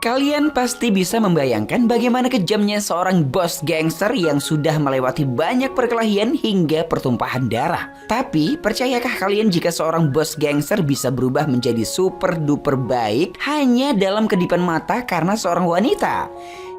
Kalian pasti bisa membayangkan bagaimana kejamnya seorang bos gangster yang sudah melewati banyak perkelahian hingga pertumpahan darah. Tapi, percayakah kalian jika seorang bos gangster bisa berubah menjadi super duper baik hanya dalam kedipan mata karena seorang wanita?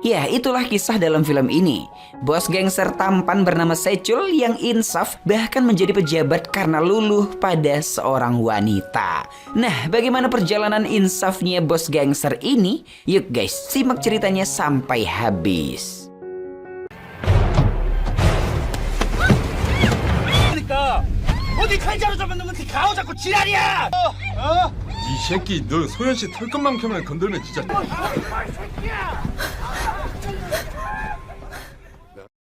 Ya, itulah kisah dalam film ini. Bos gangster tampan bernama Sechul yang insaf bahkan menjadi pejabat karena luluh pada seorang wanita. Nah, bagaimana perjalanan insafnya bos gangster ini? Yuk guys, simak ceritanya sampai habis. 어디 칼자루 잡았는데 어디 가오 자꾸 지랄이야! 이 새끼 너 소연 씨 털끝만큼만 건들면 진짜.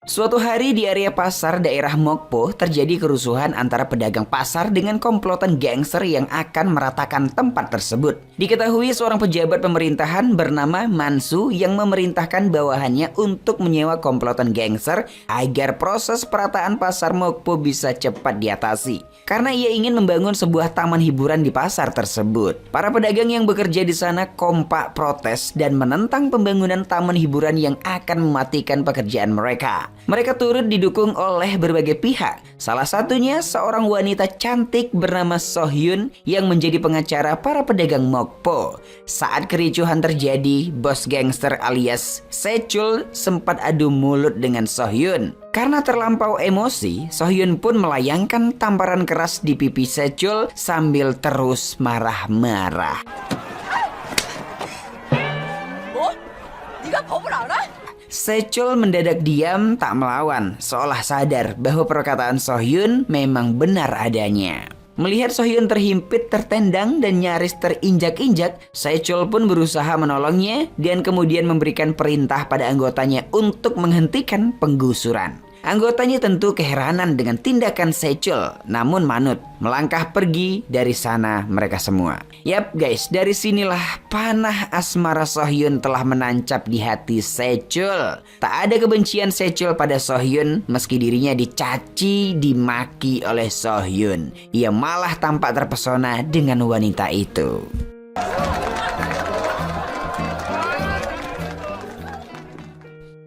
Suatu hari di area pasar daerah Mokpo terjadi kerusuhan antara pedagang pasar dengan komplotan gangster yang akan meratakan tempat tersebut. Diketahui seorang pejabat pemerintahan bernama Mansu yang memerintahkan bawahannya untuk menyewa komplotan gangster agar proses perataan pasar Mokpo bisa cepat diatasi. Karena ia ingin membangun sebuah taman hiburan di pasar tersebut. Para pedagang yang bekerja di sana kompak protes dan menentang pembangunan taman hiburan yang akan mematikan pekerjaan mereka. Mereka turut didukung oleh berbagai pihak. Salah satunya seorang wanita cantik bernama Sohyun yang menjadi pengacara para pedagang Mokpo. Saat kericuhan terjadi, bos gangster alias Sechul sempat adu mulut dengan Sohyun. Karena terlampau emosi, Sohyun pun melayangkan tamparan keras di pipi Sechul sambil terus marah-marah. 뭐? 네가 법을 알아? Sechul mendadak diam tak melawan, seolah sadar bahwa perkataan Sohyun memang benar adanya. Melihat Sohyun terhimpit, tertendang, dan nyaris terinjak-injak, Sechul pun berusaha menolongnya dan kemudian memberikan perintah pada anggotanya untuk menghentikan penggusuran. Anggotanya tentu keheranan dengan tindakan Sechul, namun manut, melangkah pergi dari sana mereka semua. Yap guys, dari sinilah panah asmara Sohyun telah menancap di hati Sechul. Tak ada kebencian Sechul pada Sohyun meski dirinya dicaci, dimaki oleh Sohyun. Ia malah tampak terpesona dengan wanita itu.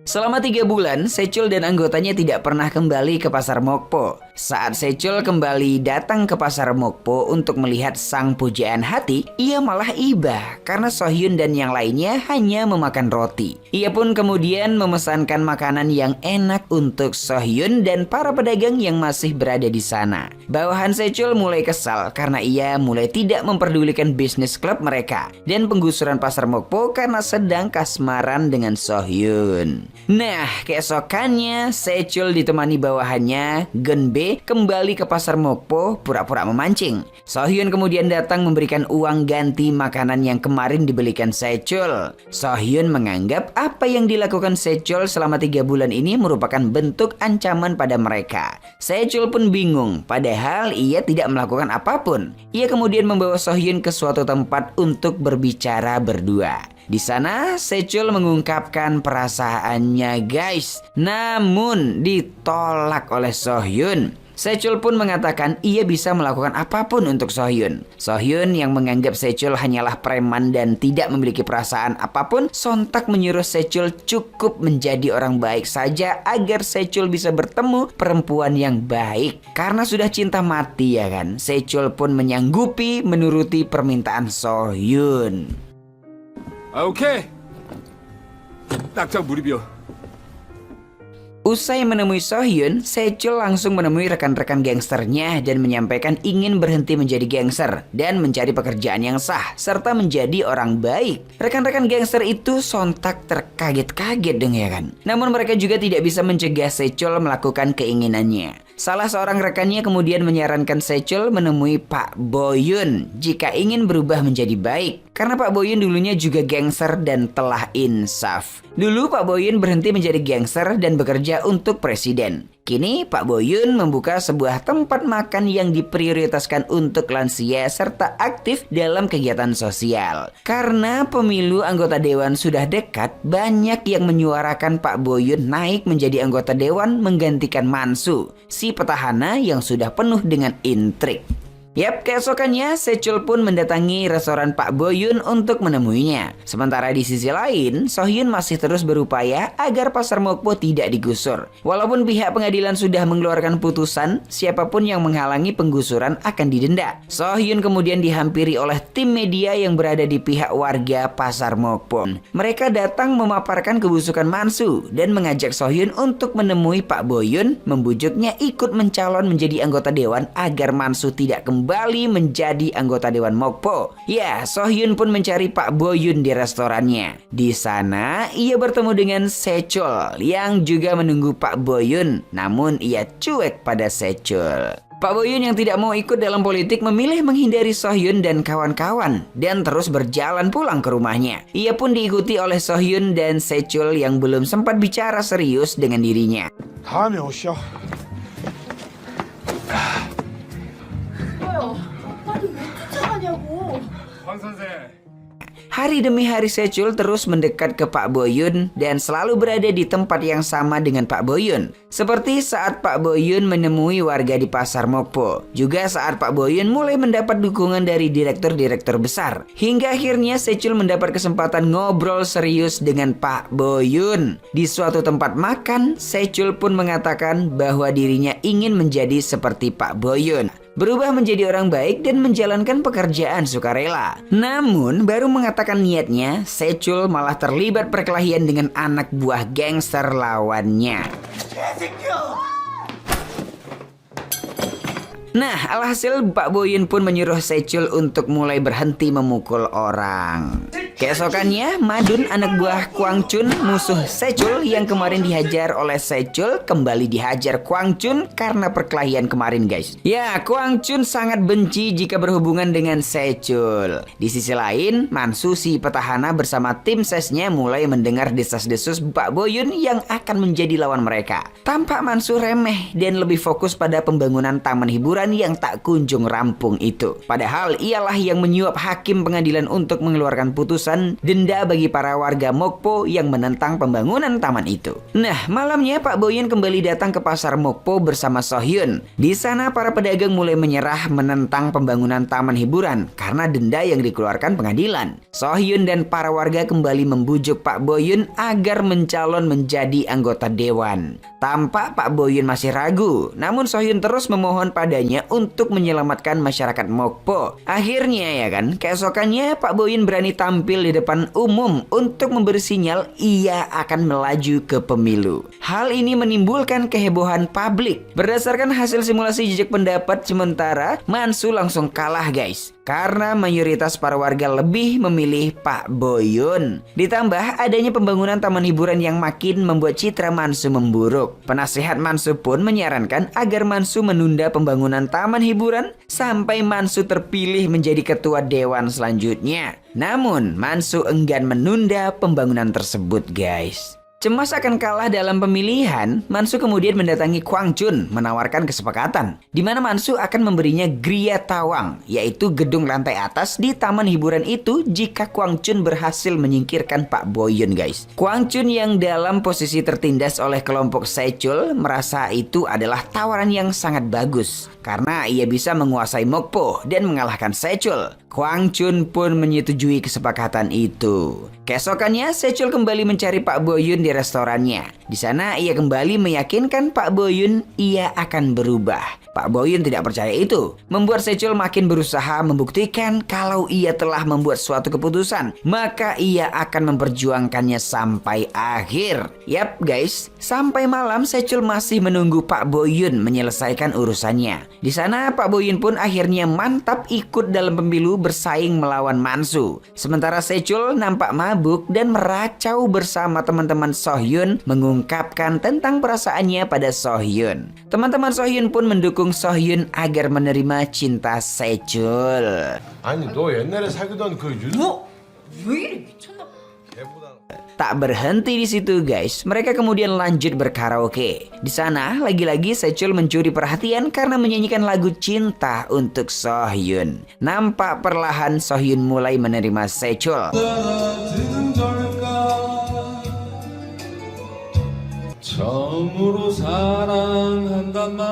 Selama 3 bulan, Sechul dan anggotanya tidak pernah kembali ke pasar Mokpo. Saat Sechul kembali datang ke pasar Mokpo untuk melihat sang pujaan hati, ia malah iba karena Sohyun dan yang lainnya hanya memakan roti. Ia pun kemudian memesankan makanan yang enak untuk Sohyun dan para pedagang yang masih berada di sana. Bawahan Sechul mulai kesal karena ia mulai tidak memperdulikan bisnis klub mereka dan penggusuran pasar Mokpo karena sedang kasmaran dengan Sohyun. Nah, keesokannya Sechul ditemani bawahannya Gunbe kembali ke pasar Mokpo pura-pura memancing. Sohyun kemudian datang memberikan uang ganti makanan yang kemarin dibelikan Sechul. Sohyun menganggap apa yang dilakukan Sechul selama 3 bulan ini merupakan bentuk ancaman pada mereka. Sechul pun bingung, padahal ia tidak melakukan apapun. Ia kemudian membawa Sohyun ke suatu tempat untuk berbicara berdua. Di sana Sechul mengungkapkan perasaannya guys, namun ditolak oleh Sohyun. Sechul pun mengatakan ia bisa melakukan apapun untuk Sohyun. Sohyun yang menganggap Sechul hanyalah preman dan tidak memiliki perasaan apapun, sontak menyuruh Sechul cukup menjadi orang baik saja agar Sechul bisa bertemu perempuan yang baik. Karena sudah cinta mati ya kan, Sechul pun menyanggupi menuruti permintaan Sohyun. 오케이. 딱딱 무릎이요. Usai menemui Sohyun, Sechul langsung menemui rekan-rekan gangsternya dan menyampaikan ingin berhenti menjadi gangster dan mencari pekerjaan yang sah serta menjadi orang baik. Rekan-rekan gangster itu sontak terkaget-kaget dong ya kan. Namun mereka juga tidak bisa mencegah Sechul melakukan keinginannya. Salah seorang rekannya kemudian menyarankan Sechul menemui Pak Boyun jika ingin berubah menjadi baik. Karena Pak Boyun dulunya juga gangster dan telah insaf. Dulu Pak Boyun berhenti menjadi gangster dan bekerja untuk presiden. Kini Pak Boyun membuka sebuah tempat makan yang diprioritaskan untuk lansia serta aktif dalam kegiatan sosial. Karena pemilu anggota dewan sudah dekat, banyak yang menyuarakan Pak Boyun naik menjadi anggota dewan menggantikan Mansu, si petahana yang sudah penuh dengan intrik. Yap, keesokannya Sechul pun mendatangi restoran Pak Boyun untuk menemuinya. Sementara di sisi lain, Sohyun masih terus berupaya agar pasar Mokpo tidak digusur. Walaupun pihak pengadilan sudah mengeluarkan putusan, siapapun yang menghalangi penggusuran akan didenda. Sohyun kemudian dihampiri oleh tim media yang berada di pihak warga pasar Mokpo. Mereka datang memaparkan kebusukan Mansu dan mengajak Sohyun untuk menemui Pak Boyun, membujuknya ikut mencalon menjadi anggota dewan agar Mansu tidak kembali menjadi anggota dewan Mokpo. Ya, Sohyun pun mencari Pak Boyun di restorannya. Di sana, ia bertemu dengan Sechul yang juga menunggu Pak Boyun, namun ia cuek pada Sechul. Pak Boyun yang tidak mau ikut dalam politik memilih menghindari Sohyun dan kawan-kawan dan terus berjalan pulang ke rumahnya. Ia pun diikuti oleh Sohyun dan Sechul yang belum sempat bicara serius dengan dirinya. 다음에 오시오. 아니 왜 쫓아가냐고. 황 선생. Hari demi hari Sechul terus mendekat ke Pak Boyun dan selalu berada di tempat yang sama dengan Pak Boyun. Seperti saat Pak Boyun menemui warga di pasar Mokpo. Juga saat Pak Boyun mulai mendapat dukungan dari direktur-direktur besar. Hingga akhirnya Sechul mendapat kesempatan ngobrol serius dengan Pak Boyun. Di suatu tempat makan, Sechul pun mengatakan bahwa dirinya ingin menjadi seperti Pak Boyun. Berubah menjadi orang baik dan menjalankan pekerjaan sukarela. Namun, baru mengatakan niatnya, Sechul malah terlibat perkelahian dengan anak buah gangster lawannya. Nah, alhasil Pak Boyun pun menyuruh Sechul untuk mulai berhenti memukul orang. Keesokannya, Madun anak buah Kwang Chun, musuh Sechul yang kemarin dihajar oleh Sechul, kembali dihajar Kwang Chun karena perkelahian kemarin guys. Ya, Kwang Chun sangat benci jika berhubungan dengan Sechul. Di sisi lain, Mansu si petahana bersama tim sesnya mulai mendengar desas-desus Pak Boyun yang akan menjadi lawan mereka. Tampak Mansu remeh dan lebih fokus pada pembangunan taman hiburan yang tak kunjung rampung itu. Padahal ialah yang menyuap hakim pengadilan untuk mengeluarkan putusan denda bagi para warga Mokpo yang menentang pembangunan taman itu. Nah, malamnya Pak Boyun kembali datang ke pasar Mokpo bersama Sohyun. Di sana para pedagang mulai menyerah menentang pembangunan taman hiburan karena denda yang dikeluarkan pengadilan. Sohyun dan para warga kembali membujuk Pak Boyun agar mencalon menjadi anggota dewan. Tampak Pak Boyun masih ragu, namun Sohyun terus memohon padanya untuk menyelamatkan masyarakat Mokpo. Akhirnya ya kan, keesokannya Pak Boyun berani tampil di depan umum untuk memberi sinyal ia akan melaju ke pemilu. Hal ini menimbulkan kehebohan publik. Berdasarkan hasil simulasi jejak pendapat sementara, Mansu langsung kalah guys. Karena mayoritas para warga lebih memilih Pak Boyun. Ditambah adanya pembangunan taman hiburan yang makin membuat citra Mansu memburuk. Penasehat Mansu pun menyarankan agar Mansu menunda pembangunan taman hiburan sampai Mansu terpilih menjadi ketua dewan selanjutnya. Namun Mansu enggan menunda pembangunan tersebut guys. Cemas akan kalah dalam pemilihan, Mansu kemudian mendatangi Kwang Chun menawarkan kesepakatan di mana Mansu akan memberinya Gria Tawang, yaitu gedung lantai atas di taman hiburan itu jika Kwang Chun berhasil menyingkirkan Pak Boyun guys. Kwang Chun yang dalam posisi tertindas oleh kelompok Sechul merasa itu adalah tawaran yang sangat bagus karena ia bisa menguasai Mokpo dan mengalahkan Sechul. Kwang Chun pun menyetujui kesepakatan itu. Keesokannya Sechul kembali mencari Pak Boyun di restorannya. Di sana ia kembali meyakinkan Pak Boyun ia akan berubah. Pak Boyun tidak percaya itu, membuat Sechul makin berusaha membuktikan kalau ia telah membuat suatu keputusan, maka ia akan memperjuangkannya sampai akhir. Yap guys, sampai malam Sechul masih menunggu Pak Boyun menyelesaikan urusannya. Di sana Pak Boyun pun akhirnya mantap ikut dalam pemilu bersaing melawan Mansu. Sementara Sechul nampak mabuk dan meracau bersama teman-teman Sohyun mengungkapkan tentang perasaannya pada Sohyun. Teman-teman Sohyun pun mendukung Sohyun agar menerima cinta Sechul. 아니 너 옛날에 사귀던 그 윤... 왜 이래 미쳤나? Tak berhenti di situ guys, mereka kemudian lanjut berkaraoke. Di sana lagi-lagi Sechul mencuri perhatian karena menyanyikan lagu cinta untuk Sohyun. Nampak perlahan Sohyun mulai menerima Sechul. 처음으로 사랑한단 말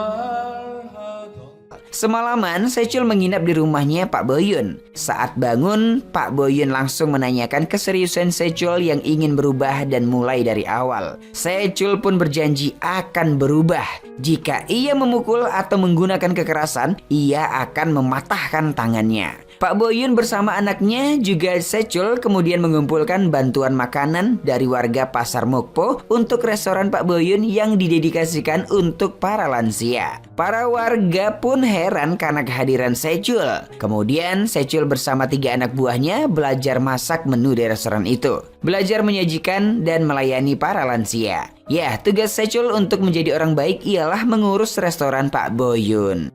Semalaman Sechul menginap di rumahnya Pak Boyun. Saat bangun, Pak Boyun langsung menanyakan keseriusan Sechul yang ingin berubah dan mulai dari awal. Sechul pun berjanji akan berubah. Jika ia memukul atau menggunakan kekerasan, ia akan mematahkan tangannya. Pak Boyun bersama anaknya juga Sechul kemudian mengumpulkan bantuan makanan dari warga Pasar Mokpo untuk restoran Pak Boyun yang didedikasikan untuk para lansia. Para warga pun heran karena kehadiran Sechul. Kemudian Sechul bersama 3 anak buahnya belajar masak menu di restoran itu. Belajar menyajikan dan melayani para lansia. Ya, tugas Sechul untuk menjadi orang baik ialah mengurus restoran Pak Boyun.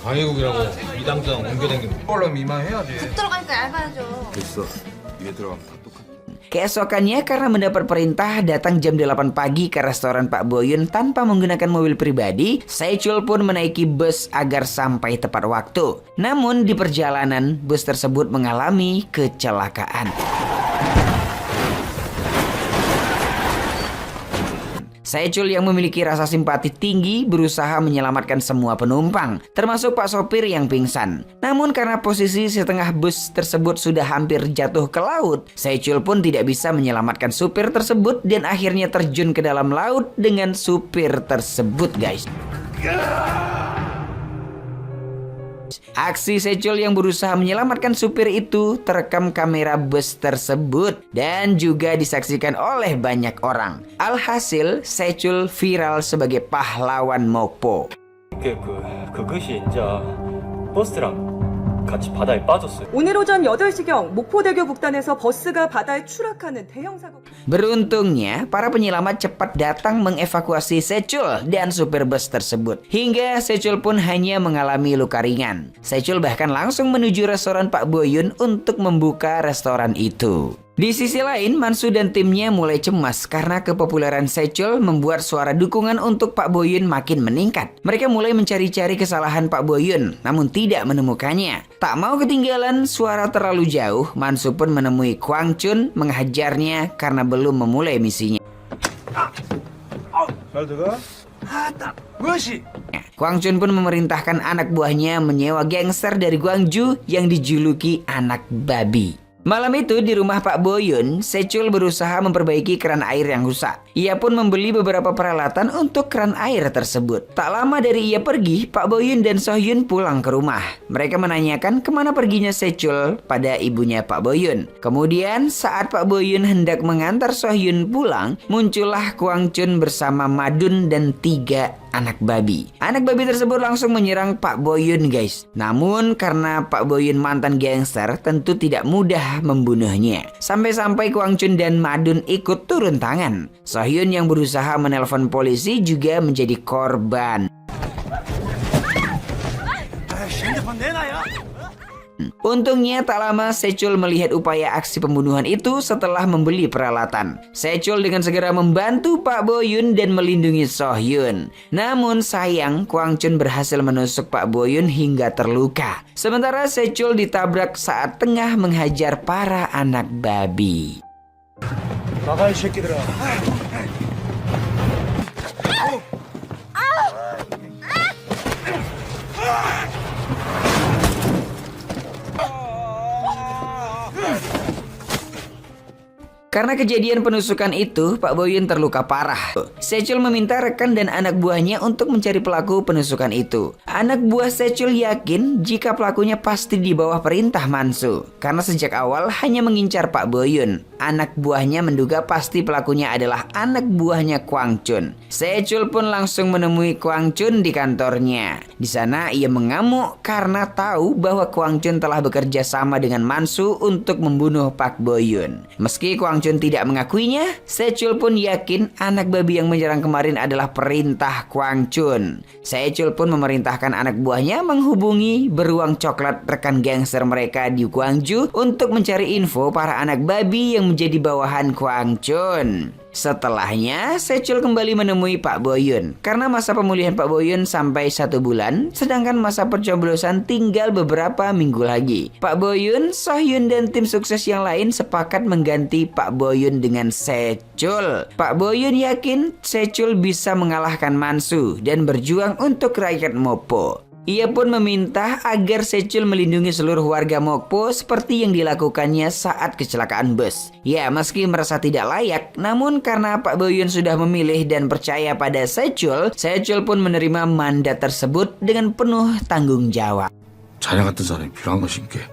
강의국이라고 이당장 옮겨다니는 걸로 미망해야지. 들어가니까 얇아야죠. 됐어. 위에 들어가면 다 똑같아. Keesokannya karena mendapat perintah datang jam 8 pagi ke restoran Pak Boyun tanpa menggunakan mobil pribadi, Sechul pun menaiki bus agar sampai tepat waktu. Namun di perjalanan, bus tersebut mengalami kecelakaan. Sechul yang memiliki rasa simpati tinggi berusaha menyelamatkan semua penumpang, termasuk Pak sopir yang pingsan. Namun karena posisi setengah bus tersebut sudah hampir jatuh ke laut, Sechul pun tidak bisa menyelamatkan supir tersebut dan akhirnya terjun ke dalam laut dengan supir tersebut, guys. Aksi Sechul yang berusaha menyelamatkan supir itu terekam kamera bus tersebut dan juga disaksikan oleh banyak orang. Alhasil, Sechul viral sebagai pahlawan Mokpo. 그것이 이제 버스랑 같이 바다에 빠졌어요. 오늘 오전 8시경 목포대교 북단에서 버스가 바다에 추락하는 대형 사고. Beruntungnya, para penyelamat cepat datang mengevakuasi Sechul dan supir bus tersebut. Hingga Sechul pun hanya mengalami luka ringan. Sechul bahkan langsung menuju restoran Pak Boyun untuk membuka restoran itu. Di sisi lain, Mansu dan timnya mulai cemas karena kepopuleran Sechul membuat suara dukungan untuk Pak Boyun makin meningkat. Mereka mulai mencari-cari kesalahan Pak Boyun, namun tidak menemukannya. Tak mau ketinggalan suara terlalu jauh, Mansu pun menemui Kwang Chun menghajarnya karena belum memulai misinya. 잘 들어가? 무엇이? Kwang Chun pun memerintahkan anak buahnya menyewa gangster dari Gwangju yang dijuluki anak babi. Malam itu di rumah Pak Boyun, Sechul berusaha memperbaiki keran air yang rusak. Ia pun membeli beberapa peralatan untuk keran air tersebut. Tak lama dari ia pergi, Pak Boyun dan Sohyun pulang ke rumah. Mereka menanyakan kemana perginya Sechul pada ibunya Pak Boyun. Kemudian saat Pak Boyun hendak mengantar Sohyun pulang, muncullah Kwang Chun bersama Madun dan 3 anak babi. Anak babi tersebut langsung menyerang Pak Boyun, guys. Namun karena Pak Boyun mantan gangster, tentu tidak mudah membunuhnya. Sampai-sampai Kwang Chun dan Madun ikut turun tangan. Sohyun yang berusaha menelpon polisi juga menjadi korban. 핸드폰 내놔요. Untungnya tak lama Sechul melihat upaya aksi pembunuhan itu setelah membeli peralatan. Sechul dengan segera membantu Pak Boyun dan melindungi Sohyun. Namun sayang, Kwang Chun berhasil menusuk Pak Boyun hingga terluka. Sementara Sechul ditabrak saat tengah menghajar para anak babi. 나가 이 새끼들아. Karena kejadian penusukan itu, Pak Boyun terluka parah. Sechul meminta rekan dan anak buahnya untuk mencari pelaku penusukan itu. Anak buah Sechul yakin jika pelakunya pasti di bawah perintah Mansu. Karena sejak awal hanya mengincar Pak Boyun. Anak buahnya menduga pasti pelakunya adalah anak buahnya Kwang Chun. Sechul pun langsung menemui Kwang Chun di kantornya. Di sana ia mengamuk karena tahu bahwa Kwang Chun telah bekerja sama dengan Mansu untuk membunuh Pak Boyun. Meski Kwang Chun tidak mengakuinya, Sechul pun yakin anak babi yang menyerang kemarin adalah perintah Kwang Chun. Sechul pun memerintahkan anak buahnya menghubungi beruang coklat rekan gangster mereka di Gwangju untuk mencari info para anak babi yang menjadi bawahan Kwang Chun. Setelahnya, Sechul kembali menemui Pak Boyun karena masa pemulihan Pak Boyun sampai 1 bulan, sedangkan masa pencoblosan tinggal beberapa minggu lagi. Pak Boyun, Sohyun dan tim sukses yang lain sepakat mengganti Pak Boyun dengan Sechul. Pak Boyun yakin Sechul bisa mengalahkan Mansu dan berjuang untuk rakyat Mokpo. Ia pun meminta agar Sechul melindungi seluruh warga Mokpo seperti yang dilakukannya saat kecelakaan bus. Ya, meski merasa tidak layak, namun karena Pak Boyun sudah memilih dan percaya pada Sechul, Sechul pun menerima mandat tersebut dengan penuh tanggung jawab. 자네 같은 사람이 필요한 것인게.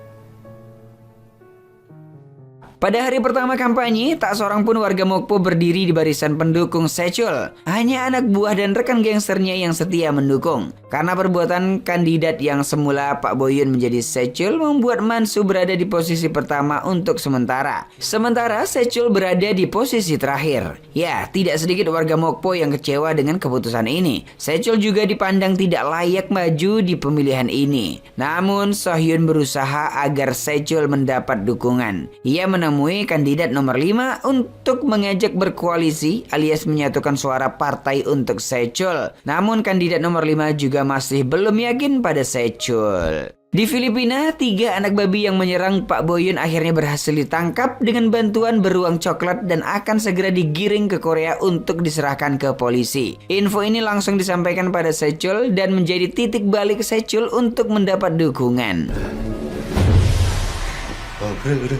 Pada hari pertama kampanye, tak seorang pun warga Mokpo berdiri di barisan pendukung Sechul. Hanya anak buah dan rekan gangsternya yang setia mendukung. Karena perbuatan kandidat yang semula Pak Boyun menjadi Sechul membuat Mansu berada di posisi pertama untuk sementara. Sementara Sechul berada di posisi terakhir. Ya, tidak sedikit warga Mokpo yang kecewa dengan keputusan ini. Sechul juga dipandang tidak layak maju di pemilihan ini. Namun Sohyun berusaha agar Sechul mendapat dukungan. Ia menemui kandidat nomor 5 untuk mengajak berkoalisi alias menyatukan suara partai untuk Sechul. Namun kandidat nomor 5 juga masih belum yakin pada Sechul. Di Filipina, 3 anak babi yang menyerang Pak Boyun akhirnya berhasil ditangkap dengan bantuan beruang coklat dan akan segera digiring ke Korea untuk diserahkan ke polisi. Info ini langsung disampaikan pada Sechul dan menjadi titik balik Sechul untuk mendapat dukungan. 그래.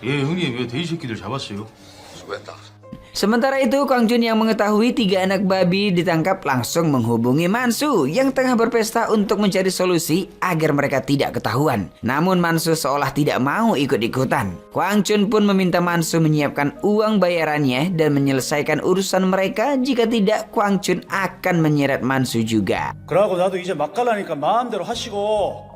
얘 형님 왜 돼지 새끼들 잡았어요? 수고했다. Sementara itu, Kwang Chun yang mengetahui 3 anak babi ditangkap langsung menghubungi Mansu yang tengah berpesta untuk mencari solusi agar mereka tidak ketahuan. Namun Mansu seolah tidak mau ikut-ikutan. Kwang Chun pun meminta Mansu menyiapkan uang bayarannya dan menyelesaikan urusan mereka, jika tidak Kwang Chun akan menyeret Mansu juga. 그러고 나도 이제 막 갈라니까 마음대로 하시고.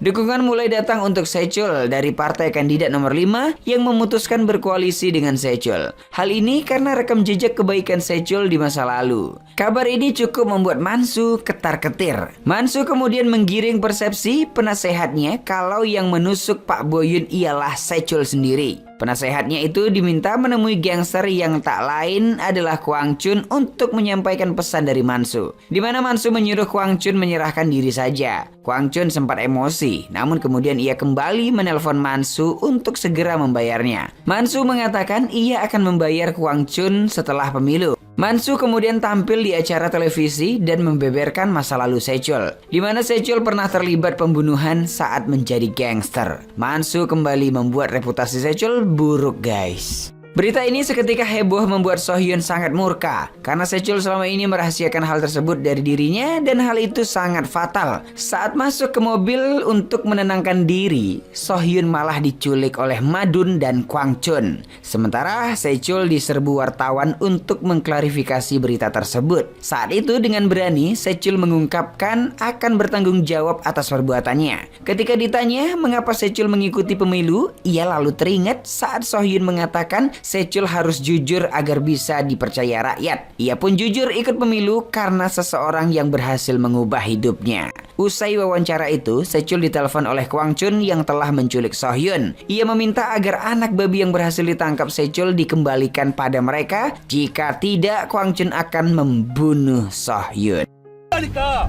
Dukungan mulai datang untuk Sechul dari partai kandidat nomor 5 yang memutuskan berkoalisi dengan Sechul. Hal ini karena rekam jejak kebaikan Sechul di masa lalu. Kabar ini cukup membuat Mansu ketar-ketir. Mansu kemudian menggiring persepsi penasehatnya kalau yang menusuk Pak Boyun ialah Sechul sendiri. Penasehatnya itu diminta menemui gangster yang tak lain adalah Kwang Chun untuk menyampaikan pesan dari Mansu, di mana Mansu menyuruh Kwang Chun menyerahkan diri saja. Kwang Chun sempat emosi, namun kemudian ia kembali menelpon Mansu untuk segera membayarnya. Mansu mengatakan ia akan membayar Kwang Chun setelah pemilu. Mansu kemudian tampil di acara televisi dan membeberkan masa lalu Sechul, di mana Sechul pernah terlibat pembunuhan saat menjadi gangster. Mansu kembali membuat reputasi Sechul buruk, guys. Berita ini seketika heboh membuat Sohyun sangat murka karena Sechul selama ini merahasiakan hal tersebut dari dirinya dan hal itu sangat fatal. Saat masuk ke mobil untuk menenangkan diri, Sohyun malah diculik oleh Madun dan Kwang Chun. Sementara Sechul diserbu wartawan untuk mengklarifikasi berita tersebut. Saat itu dengan berani Sechul mengungkapkan akan bertanggung jawab atas perbuatannya. Ketika ditanya mengapa Sechul mengikuti pemilu, ia lalu teringat saat Sohyun mengatakan Sechul harus jujur agar bisa dipercaya rakyat. Ia pun jujur ikut pemilu karena seseorang yang berhasil mengubah hidupnya. Usai wawancara itu, Sechul ditelepon oleh Kwang Chun yang telah menculik Sohyun. Ia meminta agar anak babi yang berhasil ditangkap Sechul dikembalikan pada mereka. Jika tidak, Kwang Chun akan membunuh Sohyun. 그러니까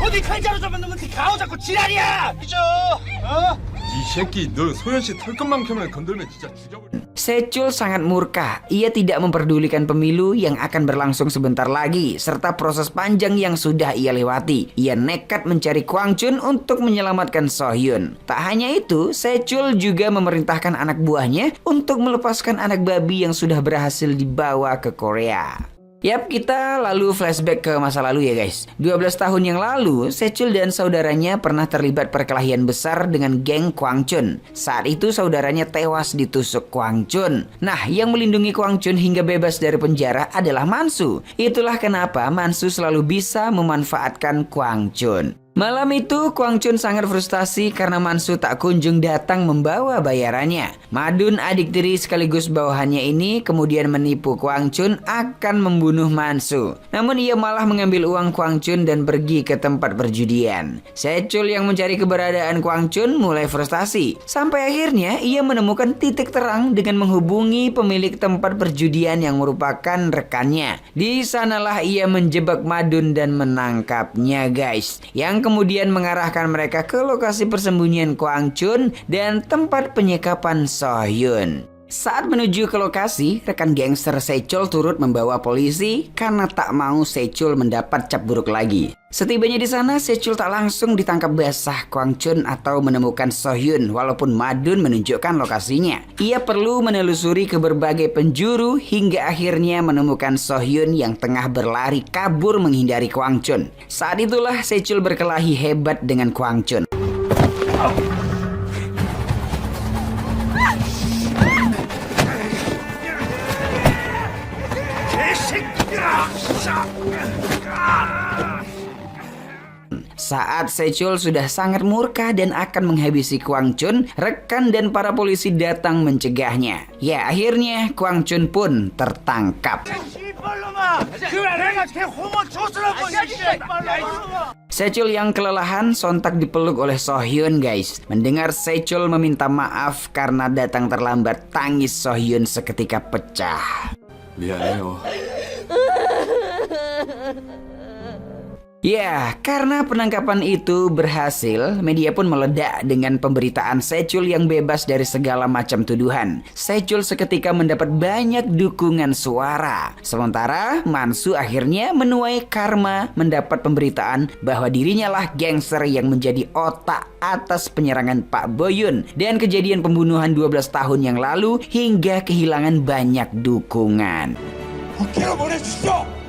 어디 칼자루 잡은 놈한테 가오 잡고 지랄이야. 그죠? 이 새끼 너 소연 씨 털끝만큼만 건들면 진짜 죽여버려. Sechul sangat murka. Ia tidak memperdulikan pemilu yang akan berlangsung sebentar lagi serta proses panjang yang sudah ia lewati. Ia nekat mencari Kwang Chun untuk menyelamatkan Sohyun. Tak hanya itu, Sechul juga memerintahkan anak buahnya untuk melepaskan anak babi yang sudah berhasil dibawa ke Korea. Yap, kita lalu flashback ke masa lalu ya guys. 12 tahun yang lalu, Sechul dan saudaranya pernah terlibat perkelahian besar dengan geng Kwang Chun. Saat itu saudaranya tewas ditusuk Kwang Chun. Nah, yang melindungi Kwang Chun hingga bebas dari penjara adalah Mansu. Itulah kenapa Mansu selalu bisa memanfaatkan Kwang Chun. Malam itu, Kwang Chun sangat frustasi karena Mansu tak kunjung datang membawa bayarannya. Madun, adik tiri sekaligus bawahannya ini, kemudian menipu Kwang Chun akan membunuh Mansu. Namun ia malah mengambil uang Kwang Chun dan pergi ke tempat perjudian. Sechul yang mencari keberadaan Kwang Chun mulai frustasi. Sampai akhirnya ia menemukan titik terang dengan menghubungi pemilik tempat perjudian yang merupakan rekannya. Di sanalah ia menjebak Madun dan menangkapnya, guys. Yang kemudian mengarahkan mereka ke lokasi persembunyian Kwang Chun dan tempat penyekapan So-hyun. Saat menuju ke lokasi, rekan gangster Sechul turut membawa polisi karena tak mau Sechul mendapat cap buruk lagi. Setibanya di sana, Sechul tak langsung ditangkap basah Kwang Chun atau menemukan So-hyun walaupun Madun menunjukkan lokasinya. Ia perlu menelusuri ke berbagai penjuru hingga akhirnya menemukan So-hyun yang tengah berlari kabur menghindari Kwang Chun. Saat itulah Sechul berkelahi hebat dengan Kwang Chun. Saat Sechul sudah sangat murka dan akan menghabisi Kwang Chun, rekan dan para polisi datang mencegahnya. Ya, akhirnya Kwang Chun pun tertangkap. Sechul yang kelelahan sontak dipeluk oleh So-hyun, guys. Mendengar Sechul meminta maaf karena datang terlambat, tangis So-hyun seketika pecah. 미안해요. Ya, karena penangkapan itu berhasil, media pun meledak dengan pemberitaan Sechul yang bebas dari segala macam tuduhan. Sechul seketika mendapat banyak dukungan suara. Sementara Mansu akhirnya menuai karma mendapat pemberitaan bahwa dirinya lah gangster yang menjadi otak atas penyerangan Pak Boyun dan kejadian pembunuhan 12 tahun yang lalu hingga kehilangan banyak dukungan. 국회로 보내주시오.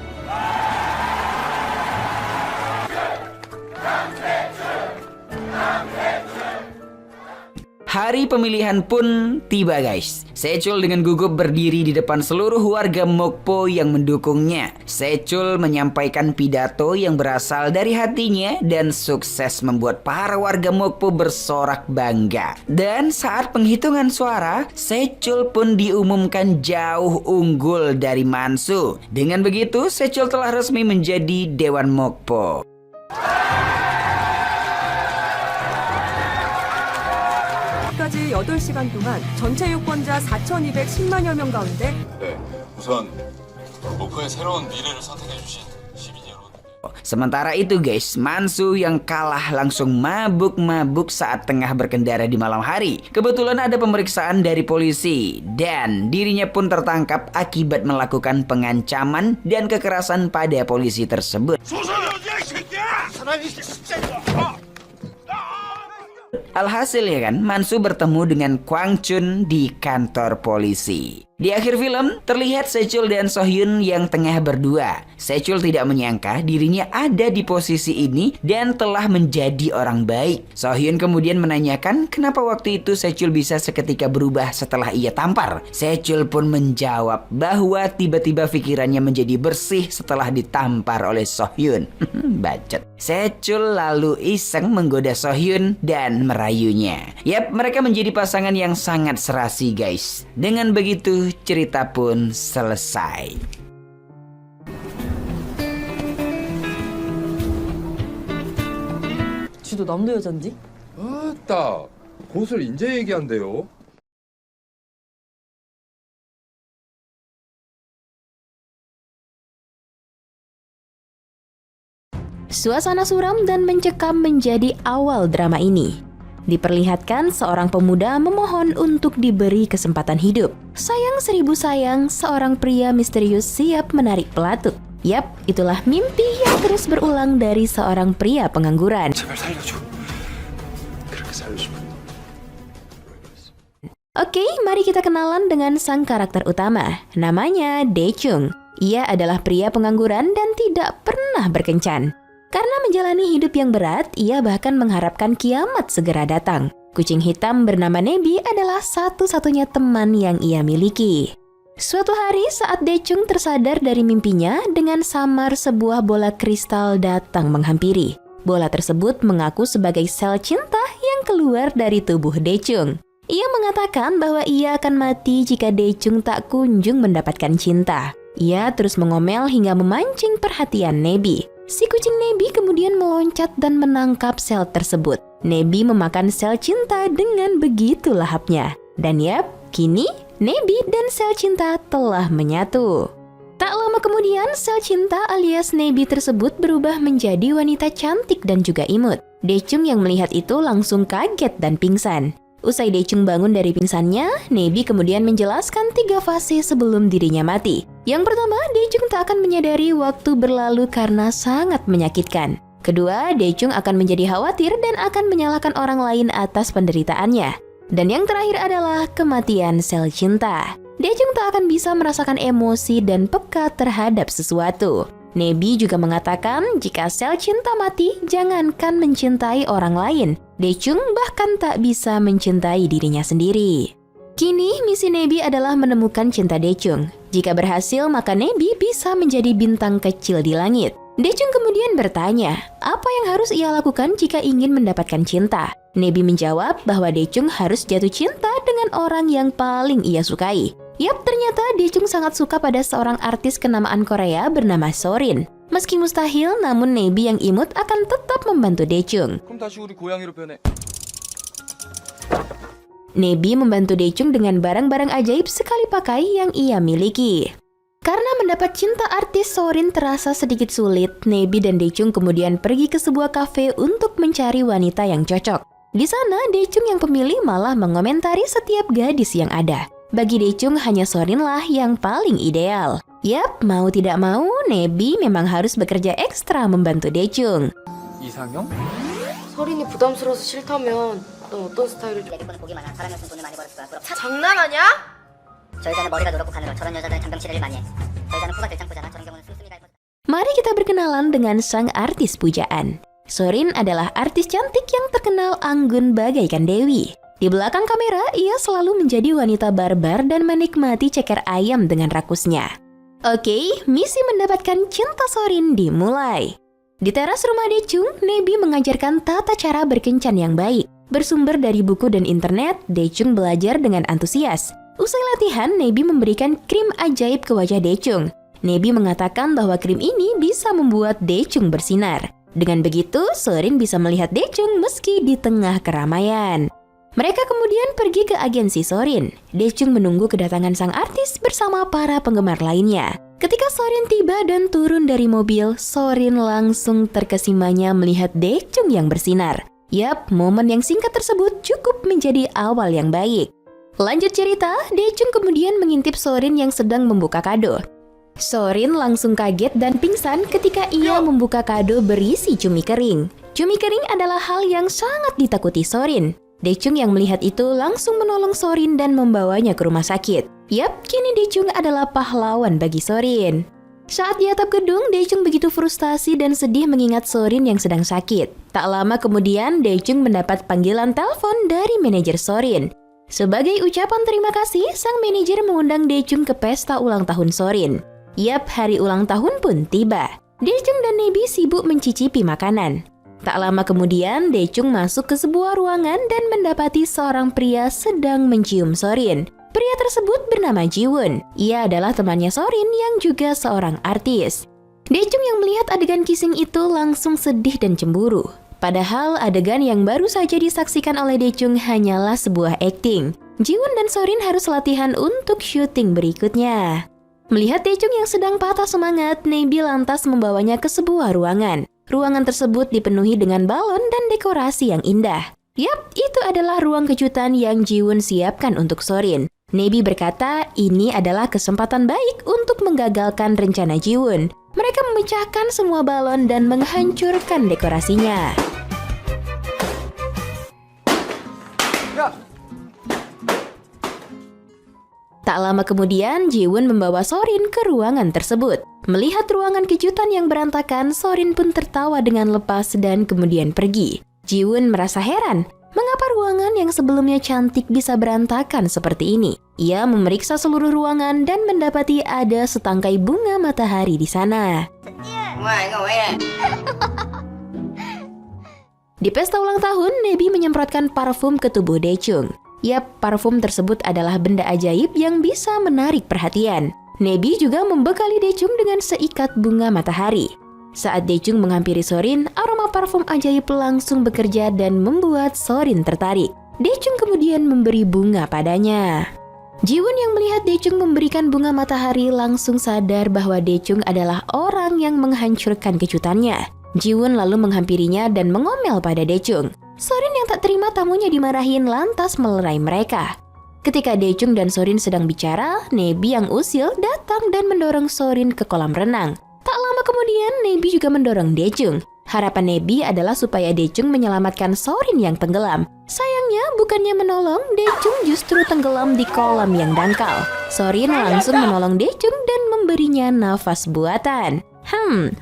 Hari pemilihan pun tiba, guys. Sechul dengan gugup berdiri di depan seluruh warga Mokpo yang mendukungnya. Sechul menyampaikan pidato yang berasal dari hatinya dan sukses membuat para warga Mokpo bersorak bangga. Dan saat penghitungan suara, Sechul pun diumumkan jauh unggul dari Mansu. Dengan begitu, Sechul telah resmi menjadi Dewan Mokpo. 까지 8시간 동안 전체 유권자 4,210만여 명 가운데 네, 우선 목포의 새로운 미래를 선택해 주신 시민 여러분. Sementara itu, guys, Mansu yang kalah langsung mabuk-mabuk saat tengah berkendara di malam hari. Kebetulan ada pemeriksaan dari polisi dan dirinya pun tertangkap akibat melakukan pengancaman dan kekerasan pada polisi tersebut. Alhasil ya kan, Mansu bertemu dengan Kwang Chun di kantor polisi. Di akhir film, terlihat Sechul dan So-hyun yang tengah berdua. Sechul tidak menyangka dirinya ada di posisi ini dan telah menjadi orang baik. So-hyun kemudian menanyakan kenapa waktu itu Sechul bisa seketika berubah setelah ia tampar. Sechul pun menjawab bahwa tiba-tiba pikirannya menjadi bersih setelah ditampar oleh So-hyun. Bacot. Sechul lalu iseng menggoda So-hyun dan merayunya. Yap, mereka menjadi pasangan yang sangat serasi, guys. Dengan begitu, cerita pun selesai. 쥐도 남도 여잔지? 아따, 고술 인제 얘기한대요. Suasana suram dan mencekam menjadi awal drama ini. Diperlihatkan seorang pemuda memohon untuk diberi kesempatan hidup. Sayang seribu sayang, seorang pria misterius siap menarik pelatut. Yap, itulah mimpi yang terus berulang dari seorang pria pengangguran. Oke, mari kita kenalan dengan sang karakter utama. Namanya Dae-chung. Ia adalah pria pengangguran dan tidak pernah berkencan. Karena menjalani hidup yang berat, ia bahkan mengharapkan kiamat segera datang. Kucing hitam bernama Nebi adalah satu-satunya teman yang ia miliki. Suatu hari saat Dae-chung tersadar dari mimpinya, dengan samar sebuah bola kristal datang menghampiri. Bola tersebut mengaku sebagai sel cinta yang keluar dari tubuh Daechung. Ia mengatakan bahwa ia akan mati jika Daechung tak kunjung mendapatkan cinta. Ia terus mengomel hingga memancing perhatian Nebi. Si kucing Nebi kemudian meloncat dan menangkap sel tersebut. Nebi memakan sel cinta dengan begitu lahapnya. Dan yap, kini Nebi dan sel cinta telah menyatu. Tak lama kemudian, sel cinta alias Nebi tersebut berubah menjadi wanita cantik dan juga imut. Daechung yang melihat itu langsung kaget dan pingsan. Usai Daechung bangun dari pingsannya, Nebi kemudian menjelaskan 3 fase sebelum dirinya mati. Yang pertama, Daechung tak akan menyadari waktu berlalu karena sangat menyakitkan. Kedua, Daechung akan menjadi khawatir dan akan menyalahkan orang lain atas penderitaannya. Dan yang terakhir adalah kematian sel cinta. Daechung tak akan bisa merasakan emosi dan peka terhadap sesuatu. Nebi juga mengatakan jika sel cinta mati, jangankan mencintai orang lain. Daechung bahkan tak bisa mencintai dirinya sendiri. Kini misi Nebi adalah menemukan cinta Daechung. Jika berhasil, maka Nebi bisa menjadi bintang kecil di langit. Daechung kemudian bertanya, apa yang harus ia lakukan jika ingin mendapatkan cinta? Nebi menjawab bahwa Daechung harus jatuh cinta dengan orang yang paling ia sukai. Yap, ternyata Daechung sangat suka pada seorang artis kenamaan Korea bernama Sorin. Meski mustahil, namun Nebi yang imut akan tetap membantu Daechung. 그럼 다시 우리 고양이로 변해. Nebi membantu Daechung dengan barang-barang ajaib sekali pakai yang ia miliki. Karena mendapat cinta artis Sorin terasa sedikit sulit, Nebi dan Daechung kemudian pergi ke sebuah kafe untuk mencari wanita yang cocok. Di sana, Daechung yang pemilih malah mengomentari setiap gadis yang ada. Bagi Daechung hanya Sorinlah yang paling ideal. Yap, mau tidak mau, Nebi memang harus bekerja ekstra membantu Daechung. 이상형? 서린이 부담스러워서 싫다면 넌 어떤 스타일을 좀... 내게 보기만 한 사람이었으면 돈을 많이 벌었을 거야. 부럽다. 장난하냐? 저 여자는 머리가 노랗고 가늘어. 저런 여자들은 잔병치레를 많이 해. 저 여자는 코가 들짱보잖아. 저런 경우는 씀씀이가 예뻐. Mari kita berkenalan dengan sang artis pujaan. Sorin adalah artis cantik yang terkenal anggun bagaikan dewi. Di belakang kamera, ia selalu menjadi wanita barbar dan menikmati ceker ayam dengan rakusnya. Oke, misi mendapatkan cinta Sorin dimulai. Di teras rumah Daechung, Nebi mengajarkan tata cara berkencan yang baik. Bersumber dari buku dan internet, Daechung belajar dengan antusias. Usai latihan, Nebi memberikan krim ajaib ke wajah Daechung. Nebi mengatakan bahwa krim ini bisa membuat Daechung bersinar. Dengan begitu, Sorin bisa melihat Daechung meski di tengah keramaian. Mereka kemudian pergi ke agensi Sorin. Daechung menunggu kedatangan sang artis bersama para penggemar lainnya. Ketika Sorin tiba dan turun dari mobil, Sorin langsung terkesimanya melihat Daechung yang bersinar. Yap, momen yang singkat tersebut cukup menjadi awal yang baik. Lanjut cerita, Daechung kemudian mengintip Sorin yang sedang membuka kado. Sorin langsung kaget dan pingsan ketika ia membuka kado berisi cumi kering. Cumi kering adalah hal yang sangat ditakuti Sorin. Daechung yang melihat itu langsung menolong Sorin dan membawanya ke rumah sakit. Yap, kini Daechung adalah pahlawan bagi Sorin. Saat di atap gedung, Daechung begitu frustasi dan sedih mengingat Sorin yang sedang sakit. Tak lama kemudian, Daechung mendapat panggilan telepon dari manajer Sorin. Sebagai ucapan terima kasih, sang manajer mengundang Daechung ke pesta ulang tahun Sorin. Yap, hari ulang tahun pun tiba. Daechung dan Nebi sibuk mencicipi makanan. Tak lama kemudian, Daechung masuk ke sebuah ruangan dan mendapati seorang pria sedang mencium Sorin. Pria tersebut bernama Jiwon. Ia adalah temannya Sorin yang juga seorang artis. Daechung yang melihat adegan kissing itu langsung sedih dan cemburu. Padahal adegan yang baru saja disaksikan oleh Daechung hanyalah sebuah akting. Jiwon dan Sorin harus latihan untuk syuting berikutnya. Melihat Daechung yang sedang patah semangat, Nebi lantas membawanya ke sebuah ruangan. Ruangan tersebut dipenuhi dengan balon dan dekorasi yang indah. Yap, itu adalah ruang kejutan yang Jiwon siapkan untuk Sorin. Nebi berkata ini adalah kesempatan baik untuk menggagalkan rencana Jiwon. Mereka memecahkan semua balon dan menghancurkan dekorasinya. Tak lama kemudian, Jiwon membawa Sorin ke ruangan tersebut. Melihat ruangan kejutan yang berantakan, Sorin pun tertawa dengan lepas dan kemudian pergi. Jiwon merasa heran, mengapa ruangan yang sebelumnya cantik bisa berantakan seperti ini? Ia memeriksa seluruh ruangan dan mendapati ada setangkai bunga matahari di sana. Di pesta ulang tahun, Nebi menyemprotkan parfum ke tubuh Daechung. Yap, parfum tersebut adalah benda ajaib yang bisa menarik perhatian. Nebi juga membekali Daechung dengan seikat bunga matahari. Saat Daechung menghampiri Sorin, aroma parfum ajaib langsung bekerja dan membuat Sorin tertarik. Daechung kemudian memberi bunga padanya. Jiwon yang melihat Daechung memberikan bunga matahari langsung sadar bahwa Daechung adalah orang yang menghancurkan kejutannya. Jiwon lalu menghampirinya dan mengomel pada Daechung. Sorin yang tak terima tamunya dimarahin lantas melerai mereka. Ketika Daechung dan Sorin sedang bicara, Nebi yang usil datang dan mendorong Sorin ke kolam renang. Tak lama kemudian, Nebi juga mendorong Daechung. Harapan Nebi adalah supaya Daechung menyelamatkan Sorin yang tenggelam. Sayangnya, bukannya menolong, Daechung justru tenggelam di kolam yang dangkal. Sorin langsung menolong Daechung dan memberinya nafas buatan.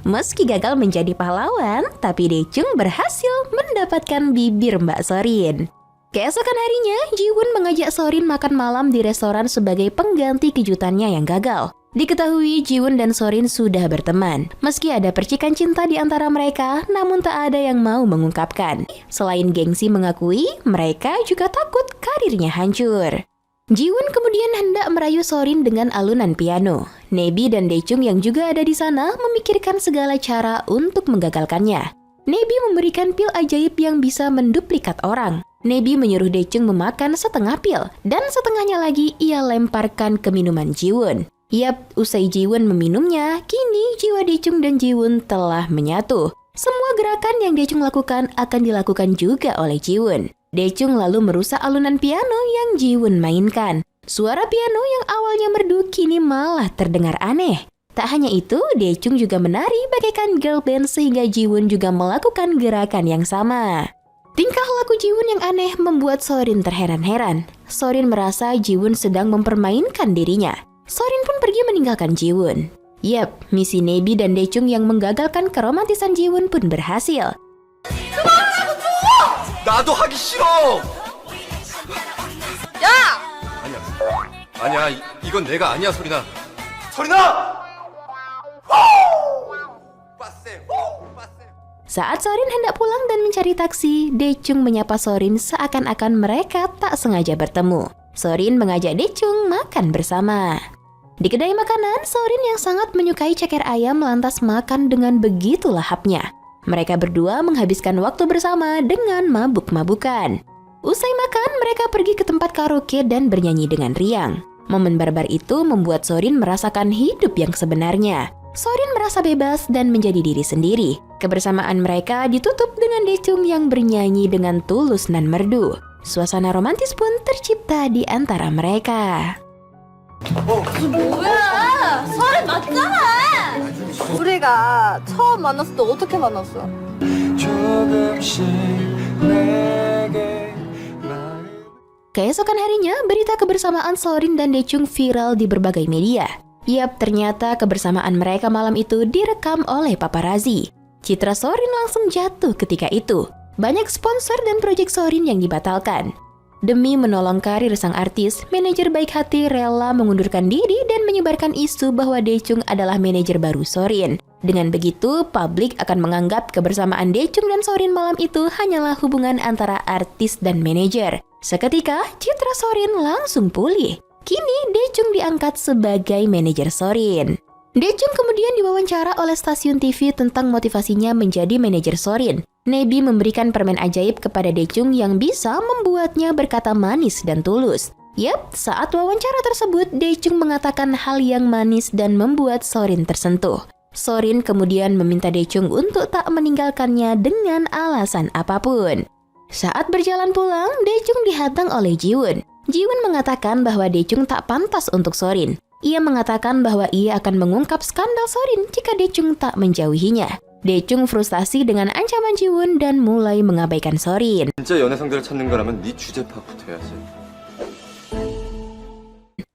Meski gagal menjadi pahlawan, tapi Daechung berhasil mendapatkan bibir Mbak Sorin. Keesokan harinya, Jiwon mengajak Sorin makan malam di restoran sebagai pengganti kejutannya yang gagal. Diketahui Jiwon dan Sorin sudah berteman. Meski ada percikan cinta di antara mereka, namun tak ada yang mau mengungkapkan. Selain gengsi mengakui, mereka juga takut karirnya hancur. Jiwon kemudian hendak merayu Sorin dengan alunan piano. Nebi dan Daechung yang juga ada di sana memikirkan segala cara untuk menggagalkannya. Nebi memberikan pil ajaib yang bisa menduplikat orang. Nebi menyuruh Daechung memakan setengah pil, dan setengahnya lagi ia lemparkan ke minuman Jiwon. Yap, usai Jiwon meminumnya, kini jiwa Daechung dan Jiwon telah menyatu. Semua gerakan yang Daechung lakukan akan dilakukan juga oleh Jiwon. Daechung lalu merusak alunan piano yang Jiwon mainkan. Suara piano yang awalnya merdu kini malah terdengar aneh. Tak hanya itu, Daechung juga menari bagaikan girl band sehingga Jiwon juga melakukan gerakan yang sama. Tingkah laku Jiwon yang aneh membuat Sorin terheran-heran. Sorin merasa Jiwon sedang mempermainkan dirinya. Sorin pun pergi meninggalkan Jiwon. Yap, misi Nebi dan Daechung yang menggagalkan keromantisan Jiwon pun berhasil. 나도 하기 싫어. 야! 아니야, 이건 내가 아니야, 소리나. 소리나! Saat Sorin hendak pulang dan mencari taksi, Daechung menyapa Sorin seakan-akan mereka tak sengaja bertemu. Sorin mengajak Daechung makan bersama. Di kedai makanan, Sorin yang sangat menyukai ceker ayam lantas makan dengan begitu lahapnya. Mereka berdua menghabiskan waktu bersama dengan mabuk-mabukan. Usai makan, mereka pergi ke tempat karaoke dan bernyanyi dengan riang. Momen barbar itu membuat Sorin merasakan hidup yang sebenarnya. Sorin merasa bebas dan menjadi diri sendiri. Kebersamaan mereka ditutup dengan Daechung yang bernyanyi dengan tulus dan merdu. Suasana romantis pun tercipta di antara mereka. 뭐야? 서른 맞잖아. 우리가 처음 만났을 때 어떻게 만났어? Keesokan harinya, berita kebersamaan Sorin dan Daechung viral di berbagai media. Yap, ternyata kebersamaan mereka malam itu direkam oleh paparazzi. Citra Sorin langsung jatuh ketika itu. Banyak sponsor dan proyek Sorin yang dibatalkan. Demi menolong karir sang artis, manajer baik hati rela mengundurkan diri dan menyebarkan isu bahwa Daechung adalah manajer baru Sorin. Dengan begitu, publik akan menganggap kebersamaan Daechung dan Sorin malam itu hanyalah hubungan antara artis dan manajer. Seketika, citra Sorin langsung pulih. Kini, Daechung diangkat sebagai manajer Sorin. Daechung kemudian diwawancara oleh stasiun TV tentang motivasinya menjadi manajer Sorin. Nebi memberikan permen ajaib kepada Daechung yang bisa membuatnya berkata manis dan tulus. Yap, saat wawancara tersebut, Daechung mengatakan hal yang manis dan membuat Sorin tersentuh. Sorin kemudian meminta Daechung untuk tak meninggalkannya dengan alasan apapun. Saat berjalan pulang, Daechung dihadang oleh Jiwon. Jiwon mengatakan bahwa Daechung tak pantas untuk Sorin. Ia mengatakan bahwa ia akan mengungkap skandal Sorin jika Daechung tak menjauhinya. Daechung frustasi dengan ancaman Jiwon dan mulai mengabaikan Sorin. 진짜 연애상대를 찾는 거라면 네 주제 파악부터 해야지.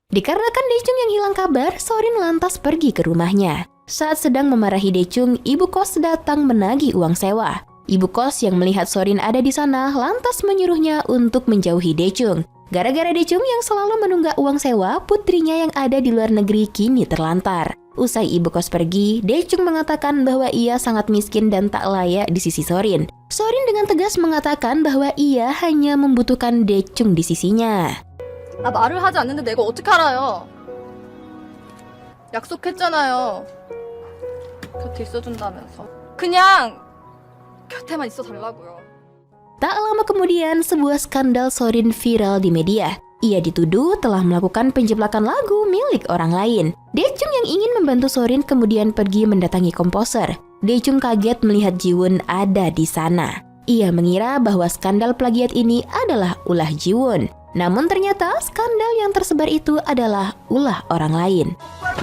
Dikarenakan Daechung yang hilang kabar, Sorin lantas pergi ke rumahnya. Saat sedang memarahi Daechung, ibu kos datang menagih uang sewa. Ibu kos yang melihat Sorin ada di sana lantas menyuruhnya untuk menjauhi Daechung. Gara-gara Daechung yang selalu menunggak uang sewa, putrinya yang ada di luar negeri kini terlantar. Usai ibu kos pergi, Daechung mengatakan bahwa ia sangat miskin dan tak layak di sisi Sorin. Sorin dengan tegas mengatakan bahwa ia hanya membutuhkan Daechung di sisinya. 나 말을 하지 않는데 내가 어떻게 알아요? 약속했잖아요. 곁에 있어준다면서. 그냥 곁에만 있어달라고요. Tak lama kemudian, sebuah skandal Sorin viral di media. Ia dituduh telah melakukan penjeplakan lagu milik orang lain. Daechung yang ingin membantu Sorin kemudian pergi mendatangi komposer. Daechung kaget melihat Jiwon ada di sana. Ia mengira bahwa skandal plagiat ini adalah ulah Jiwon. Namun ternyata skandal yang tersebar itu adalah ulah orang lain.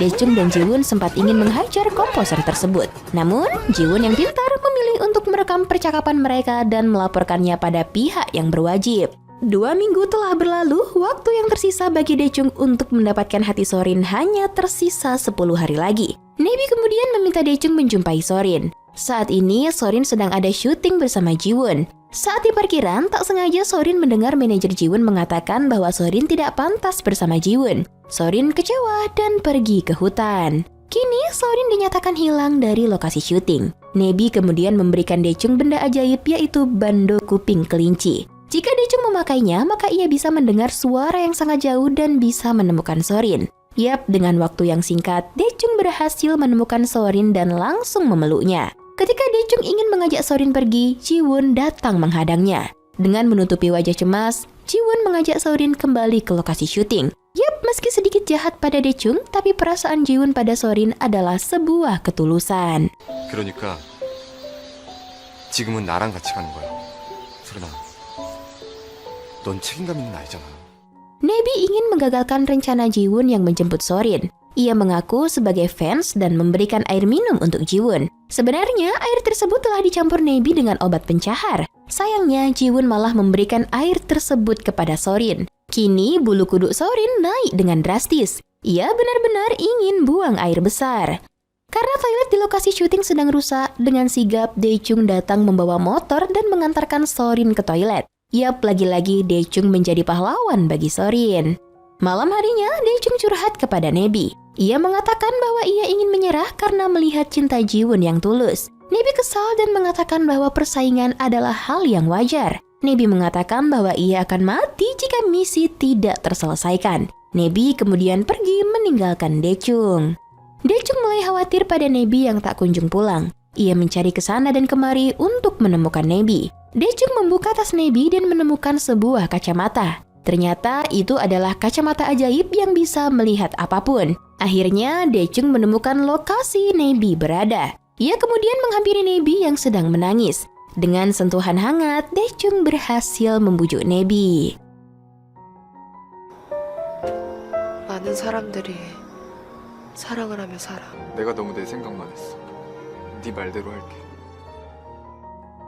Daechung dan Jiwon sempat ingin menghajar komposer tersebut. Namun, Jiwon yang pintar memilih untuk merekam percakapan mereka dan melaporkannya pada pihak yang berwajib. 2 minggu telah berlalu, waktu yang tersisa bagi Daechung untuk mendapatkan hati Sorin hanya tersisa 10 hari lagi. Nebi kemudian meminta Daechung menjumpai Sorin. Saat ini, Sorin sedang ada syuting bersama Jiwon. Saat di parkiran, tak sengaja Sorin mendengar manajer Jiwon mengatakan bahwa Sorin tidak pantas bersama Jiwon. Sorin kecewa dan pergi ke hutan. Kini, Sorin dinyatakan hilang dari lokasi syuting. Nebi kemudian memberikan Daechung benda ajaib yaitu bando kuping kelinci. Jika Daechung memakainya, maka ia bisa mendengar suara yang sangat jauh dan bisa menemukan Sorin. Yap, dengan waktu yang singkat, Daechung berhasil menemukan Sorin dan langsung memeluknya. Ketika Daechung ingin mengajak Sorin pergi, Jiwon datang menghadangnya. Dengan menutupi wajah cemas, Jiwon mengajak Sorin kembali ke lokasi syuting. Yap, meski sedikit jahat pada Daechung, tapi perasaan Jiwon pada Sorin adalah sebuah ketulusan. 그러니까 지금은 나랑 같이 가는 거야. 소린아, 넌 책임감 있는 아이잖아. Nebi ingin menggagalkan rencana Jiwon yang menjemput Sorin. Ia mengaku sebagai fans dan memberikan air minum untuk Jiwon. Sebenarnya, air tersebut telah dicampur Nebi dengan obat pencahar. Sayangnya, Jiwon malah memberikan air tersebut kepada Sorin. Kini, bulu kuduk Sorin naik dengan drastis. Ia benar-benar ingin buang air besar. Karena toilet di lokasi syuting sedang rusak, dengan sigap Daechung datang membawa motor dan mengantarkan Sorin ke toilet. Yap, lagi-lagi Daechung menjadi pahlawan bagi Sorin. Malam harinya, Daechung curhat kepada Nebi. Ia mengatakan bahwa ia ingin menyerah karena melihat cinta Jiwon yang tulus. Nebi kesal dan mengatakan bahwa persaingan adalah hal yang wajar. Nebi mengatakan bahwa ia akan mati jika misi tidak terselesaikan. Nebi kemudian pergi meninggalkan Daechung. Daechung mulai khawatir pada Nebi yang tak kunjung pulang. Ia mencari ke sana dan kemari untuk menemukan Nebi. Daechung membuka tas Nebi dan menemukan sebuah kacamata. Ternyata itu adalah kacamata ajaib yang bisa melihat apapun. Akhirnya, Daechung menemukan lokasi Nebi berada. Ia kemudian menghampiri Nebi yang sedang menangis. Dengan sentuhan hangat, Daechung berhasil membujuk Nebi. 많은 사람들이 사랑을 하며 살아. 내가 너무 내 생각만 했어. 네 말대로 할게.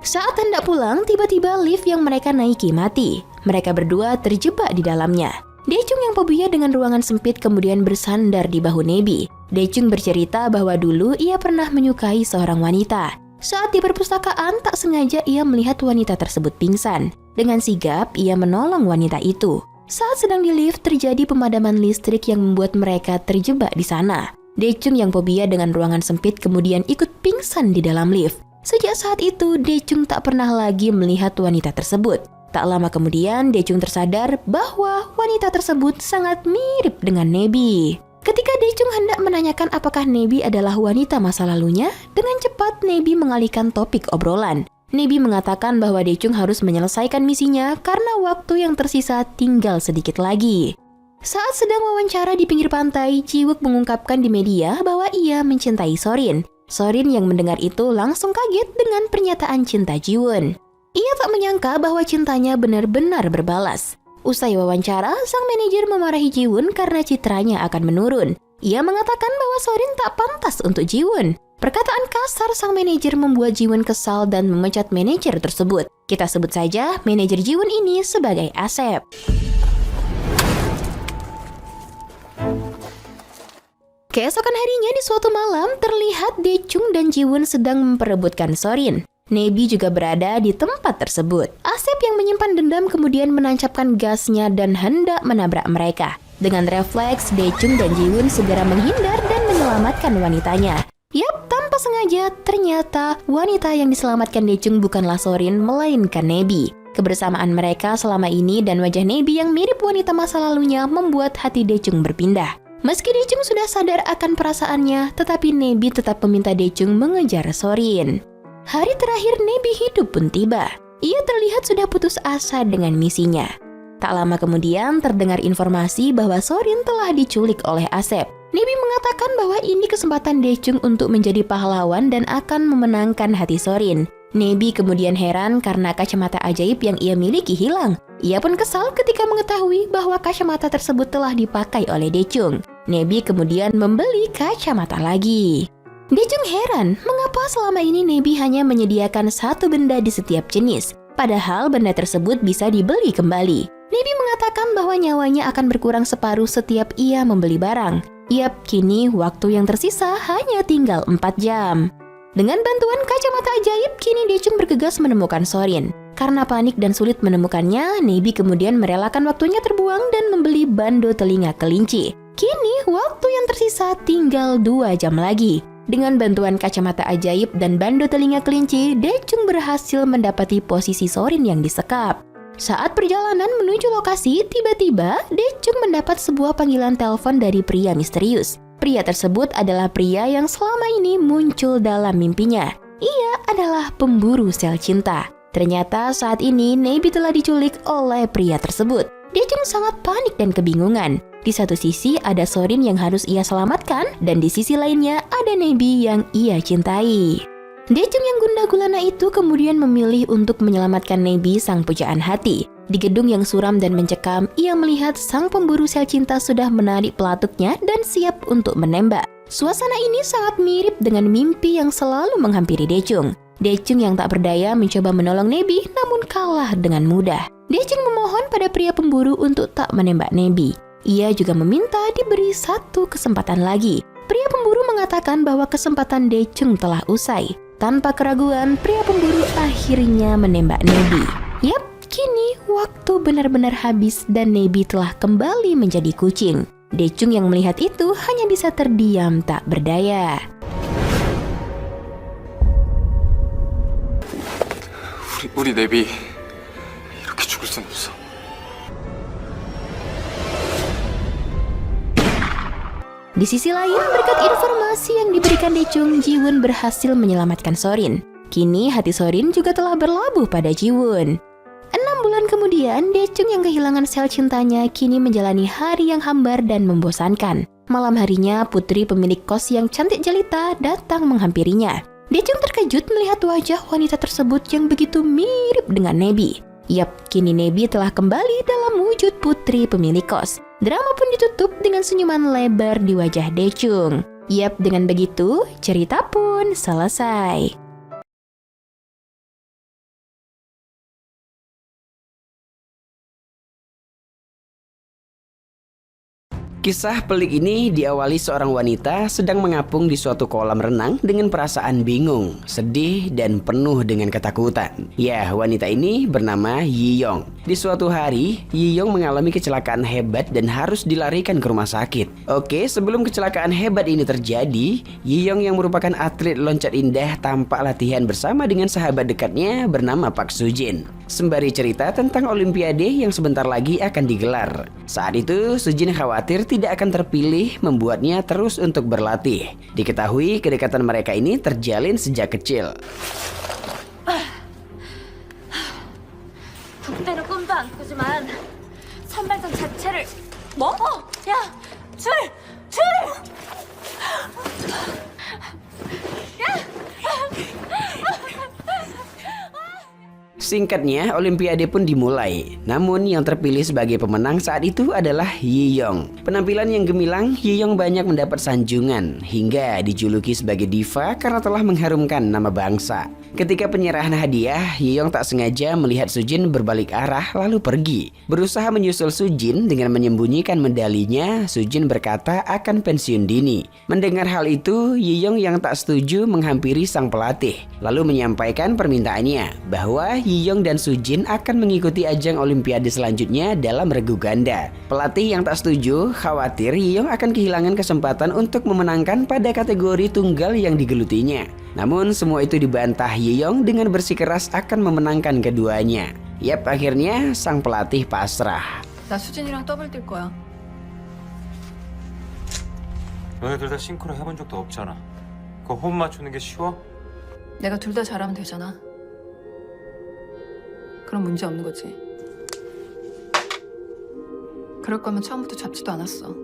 Saat hendak pulang, tiba-tiba lift yang mereka naiki mati. Mereka berdua terjebak di dalamnya. Daechung yang fobia dengan ruangan sempit kemudian bersandar di bahu Nebi. Daechung bercerita bahwa dulu ia pernah menyukai seorang wanita. Saat di perpustakaan, tak sengaja ia melihat wanita tersebut pingsan. Dengan sigap, ia menolong wanita itu. Saat sedang di lift, terjadi pemadaman listrik yang membuat mereka terjebak di sana. Daechung yang fobia dengan ruangan sempit kemudian ikut pingsan di dalam lift. Sejak saat itu, Daechung tak pernah lagi melihat wanita tersebut. Tak lama kemudian, Daechung tersadar bahwa wanita tersebut sangat mirip dengan Nebi. Ketika Daechung hendak menanyakan apakah Nebi adalah wanita masa lalunya, dengan cepat Nebi mengalihkan topik obrolan. Nebi mengatakan bahwa Daechung harus menyelesaikan misinya karena waktu yang tersisa tinggal sedikit lagi. Saat sedang wawancara di pinggir pantai, Jiwook mengungkapkan di media bahwa ia mencintai Sorin. Sorin yang mendengar itu langsung kaget dengan pernyataan cinta Jiwon. Ia tak menyangka bahwa cintanya benar-benar berbalas. Usai wawancara, sang manajer memarahi Jiwon karena citranya akan menurun. Ia mengatakan bahwa Sorin tak pantas untuk Jiwon. Perkataan kasar sang manajer membuat Jiwon kesal dan memecat manajer tersebut. Kita sebut saja manajer Jiwon ini sebagai Asep. Keesokan harinya di suatu malam, terlihat Daechung dan Jiwon sedang memperebutkan Sorin. Nebi juga berada di tempat tersebut. Asep yang menyimpan dendam kemudian menancapkan gasnya dan hendak menabrak mereka. Dengan refleks, Daechung dan Jiwon segera menghindar dan menyelamatkan menyelamatkan wanitanya. Yap, tanpa sengaja, ternyata wanita yang diselamatkan Daechung bukanlah Sorin, melainkan Nebi. Kebersamaan mereka selama ini dan wajah Nebi yang mirip wanita masa lalunya membuat hati Daechung berpindah. Meski Daechung sudah sadar akan perasaannya, tetapi Nebi tetap meminta Daechung mengejar Sorin. Hari terakhir Nebi hidup pun tiba. Ia terlihat sudah putus asa dengan misinya. Tak lama kemudian terdengar informasi bahwa Sorin telah diculik oleh Asep. Nebi mengatakan bahwa ini kesempatan Daechung untuk menjadi pahlawan dan akan memenangkan hati Sorin. Nebi kemudian heran karena kacamata ajaib yang ia miliki hilang. Ia pun kesal ketika mengetahui bahwa kacamata tersebut telah dipakai oleh Daechung. Nebi kemudian membeli kacamata lagi. Daechung heran mengapa selama ini Nebi hanya menyediakan satu benda di setiap jenis, padahal benda tersebut bisa dibeli kembali. Nebi mengatakan bahwa nyawanya akan berkurang separuh setiap ia membeli barang. Yap, kini waktu yang tersisa hanya tinggal 4 jam. Dengan bantuan kacamata ajaib, kini Daechung bergegas menemukan Sorin. Karena panik dan sulit menemukannya, Nebi kemudian merelakan waktunya terbuang dan membeli bando telinga kelinci. Kini, waktu yang tersisa tinggal 2 jam lagi. Dengan bantuan kacamata ajaib dan bando telinga kelinci, Daechung berhasil mendapati posisi Sorin yang disekap. Saat perjalanan menuju lokasi, tiba-tiba Daechung mendapat sebuah panggilan telepon dari pria misterius. Pria tersebut adalah pria yang selama ini muncul dalam mimpinya. Ia adalah pemburu sel cinta. Ternyata saat ini Nebi telah diculik oleh pria tersebut. Daechung sangat panik dan kebingungan. Di satu sisi ada Sorin yang harus ia selamatkan, dan di sisi lainnya ada Nebi yang ia cintai. Daechung yang gundah gulana itu kemudian memilih untuk menyelamatkan Nebi, sang pujaan hati. Di gedung yang suram dan mencekam, ia melihat sang pemburu sel cinta sudah menarik pelatuknya dan siap untuk menembak. Suasana ini sangat mirip dengan mimpi yang selalu menghampiri Daechung. Daechung yang tak berdaya mencoba menolong Nebi, namun kalah dengan mudah. Daechung memohon pada pria pemburu untuk tak menembak Nebi. Ia juga meminta diberi satu kesempatan lagi. Pria pemburu mengatakan bahwa kesempatan Daechung telah usai. Tanpa keraguan, pria pemburu akhirnya menembak Nebi. Yap, kini waktu benar-benar habis dan Nebi telah kembali menjadi kucing. Daechung yang melihat itu hanya bisa terdiam tak berdaya. 우리 내비 이렇게 죽을 순 없어. Di sisi lain, berkat informasi yang diberikan Daechung, Jiwon berhasil menyelamatkan Sorin. Kini hati Sorin juga telah berlabuh pada Jiwon. 6 bulan kemudian, Daechung yang kehilangan sel cintanya kini menjalani hari yang hambar dan membosankan. Malam harinya, putri pemilik kos yang cantik jelita datang menghampirinya. Daechung terkejut melihat wajah wanita tersebut yang begitu mirip dengan Nebi. Yap, kini Nebi telah kembali dalam wujud putri pemilik kos. Drama pun ditutup dengan senyuman lebar di wajah Daechung. Yap, dengan begitu, cerita pun selesai. Kisah pelik ini diawali seorang wanita sedang mengapung di suatu kolam renang dengan perasaan bingung, sedih, dan penuh dengan ketakutan. Ya, wanita ini bernama Yiyong. Di suatu hari, Yiyong mengalami kecelakaan hebat dan harus dilarikan ke rumah sakit. Oke, sebelum kecelakaan hebat ini terjadi, Yiyong yang merupakan atlet loncat indah tampak latihan bersama dengan sahabat dekatnya bernama Park Sujin. Sembari cerita tentang olimpiade yang sebentar lagi akan digelar. Saat itu, Sujin khawatir tidak akan terpilih, membuatnya terus untuk berlatih. Diketahui kedekatan mereka ini terjalin sejak kecil. 북대는 꿈도 안 꾸지만 선발전 자체를 뭐? 야, 줄! Singkatnya, olimpiade pun dimulai. Namun yang terpilih sebagai pemenang saat itu adalah Yiyong. Penampilan yang gemilang, Yiyong banyak mendapat sanjungan hingga dijuluki sebagai diva karena telah mengharumkan nama bangsa. Ketika penyerahan hadiah, Yiyong tak sengaja melihat Sujin berbalik arah lalu pergi. Berusaha menyusul Sujin dengan menyembunyikan medalinya, Sujin berkata akan pensiun dini. Mendengar hal itu, Yiyong yang tak setuju menghampiri sang pelatih lalu menyampaikan permintaannya bahwa Yiyong dan Sujin akan mengikuti ajang olimpiade selanjutnya dalam regu ganda. Pelatih yang tak setuju khawatir Yiyong akan kehilangan kesempatan untuk memenangkan pada kategori tunggal yang digelutinya. Namun semua itu dibantah Yiyong dengan bersikeras akan memenangkan keduanya. Yap, akhirnya sang pelatih pasrah. 나 수진이랑 더블 뛸 거야. 너네들 다 싱크로 해본 적도 없잖아. 그 호흡 맞추는 게 쉬워? 내가 둘 다 잘하면 되잖아. 그럼 문제 없는 거지. 그럴 거면 처음부터 잡지도 않았어.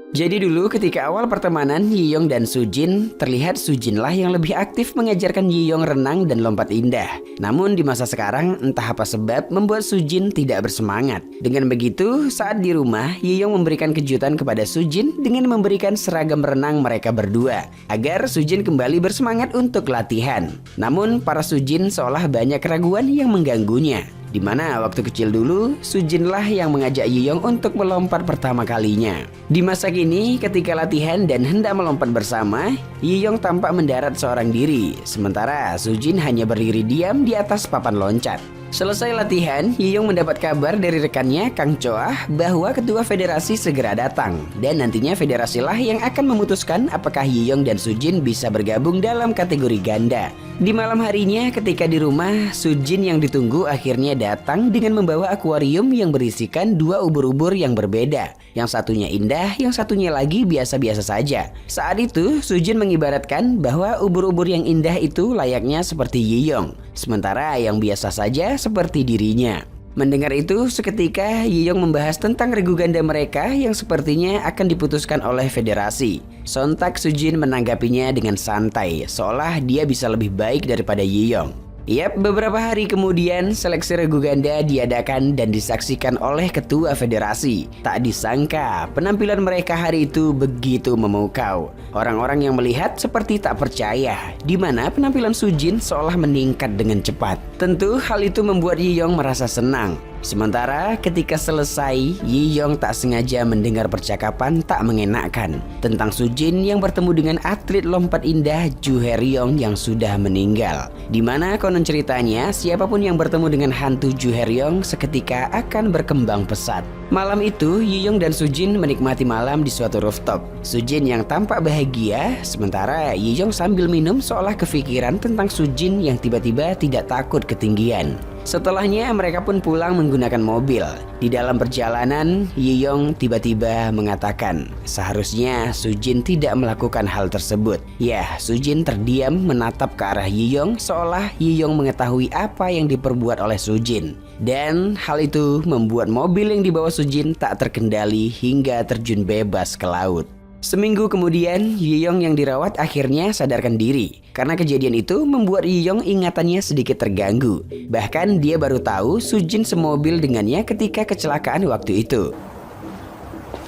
Jadi dulu ketika awal pertemanan Yiyong dan Sujin, terlihat Sujinlah yang lebih aktif mengajarkan Yiyong renang dan lompat indah. Namun di masa sekarang entah apa sebab membuat Sujin tidak bersemangat. Dengan begitu saat di rumah Yiyong memberikan kejutan kepada Sujin dengan memberikan seragam renang mereka berdua agar Sujin kembali bersemangat untuk latihan. Namun para Sujin seolah banyak keraguan yang mengganggunya. Di mana waktu kecil dulu Sujinlah yang mengajak Yiyong untuk melompat pertama kalinya. Di masa kini ketika latihan dan hendak melompat bersama, Yiyong tampak mendarat seorang diri, sementara Sujin hanya berdiri diam di atas papan loncat. Selesai latihan, Yiyong mendapat kabar dari rekannya Kang Choah bahwa ketua federasi segera datang dan nantinya federasilah yang akan memutuskan apakah Yiyong dan Sujin bisa bergabung dalam kategori ganda. Di malam harinya ketika di rumah, Sujin yang ditunggu akhirnya datang dengan membawa akuarium yang berisikan dua ubur-ubur yang berbeda. Yang satunya indah, yang satunya lagi biasa-biasa saja. Saat itu, Sujin mengibaratkan bahwa ubur-ubur yang indah itu layaknya seperti Yiyong, sementara yang biasa saja seperti dirinya. Mendengar itu, seketika Yiyong membahas tentang regu ganda mereka yang sepertinya akan diputuskan oleh federasi. Sontak Sujin menanggapinya dengan santai, seolah dia bisa lebih baik daripada Yiyong. Yap, beberapa hari kemudian seleksi regu ganda diadakan dan disaksikan oleh ketua federasi. Tak disangka penampilan mereka hari itu begitu memukau. Orang-orang yang melihat seperti tak percaya, di mana penampilan Sujin seolah meningkat dengan cepat. Tentu hal itu membuat Yiyong merasa senang. Sementara ketika selesai, Yiyong tak sengaja mendengar percakapan tak mengenakan tentang Sujin yang bertemu dengan atlet lompat indah Ju Heryong yang sudah meninggal. Di mana konon ceritanya siapapun yang bertemu dengan hantu Ju Heryong seketika akan berkembang pesat. Malam itu Yiyong dan Sujin menikmati malam di suatu rooftop. Sujin yang tampak bahagia, sementara Yiyong sambil minum seolah kepikiran tentang Sujin yang tiba-tiba tidak takut ketinggian. Setelahnya mereka pun pulang menggunakan mobil. Di dalam perjalanan, Yiyong tiba-tiba mengatakan seharusnya Sujin tidak melakukan hal tersebut. Ya, Sujin terdiam menatap ke arah Yiyong seolah Yiyong mengetahui apa yang diperbuat oleh Sujin. Dan hal itu membuat mobil yang dibawa Sujin tak terkendali hingga terjun bebas ke laut. Seminggu kemudian, Yiyong yang dirawat akhirnya sadarkan diri. Karena kejadian itu membuat Yiyong ingatannya sedikit terganggu. Bahkan dia baru tahu Sujin semobil dengannya ketika kecelakaan waktu itu.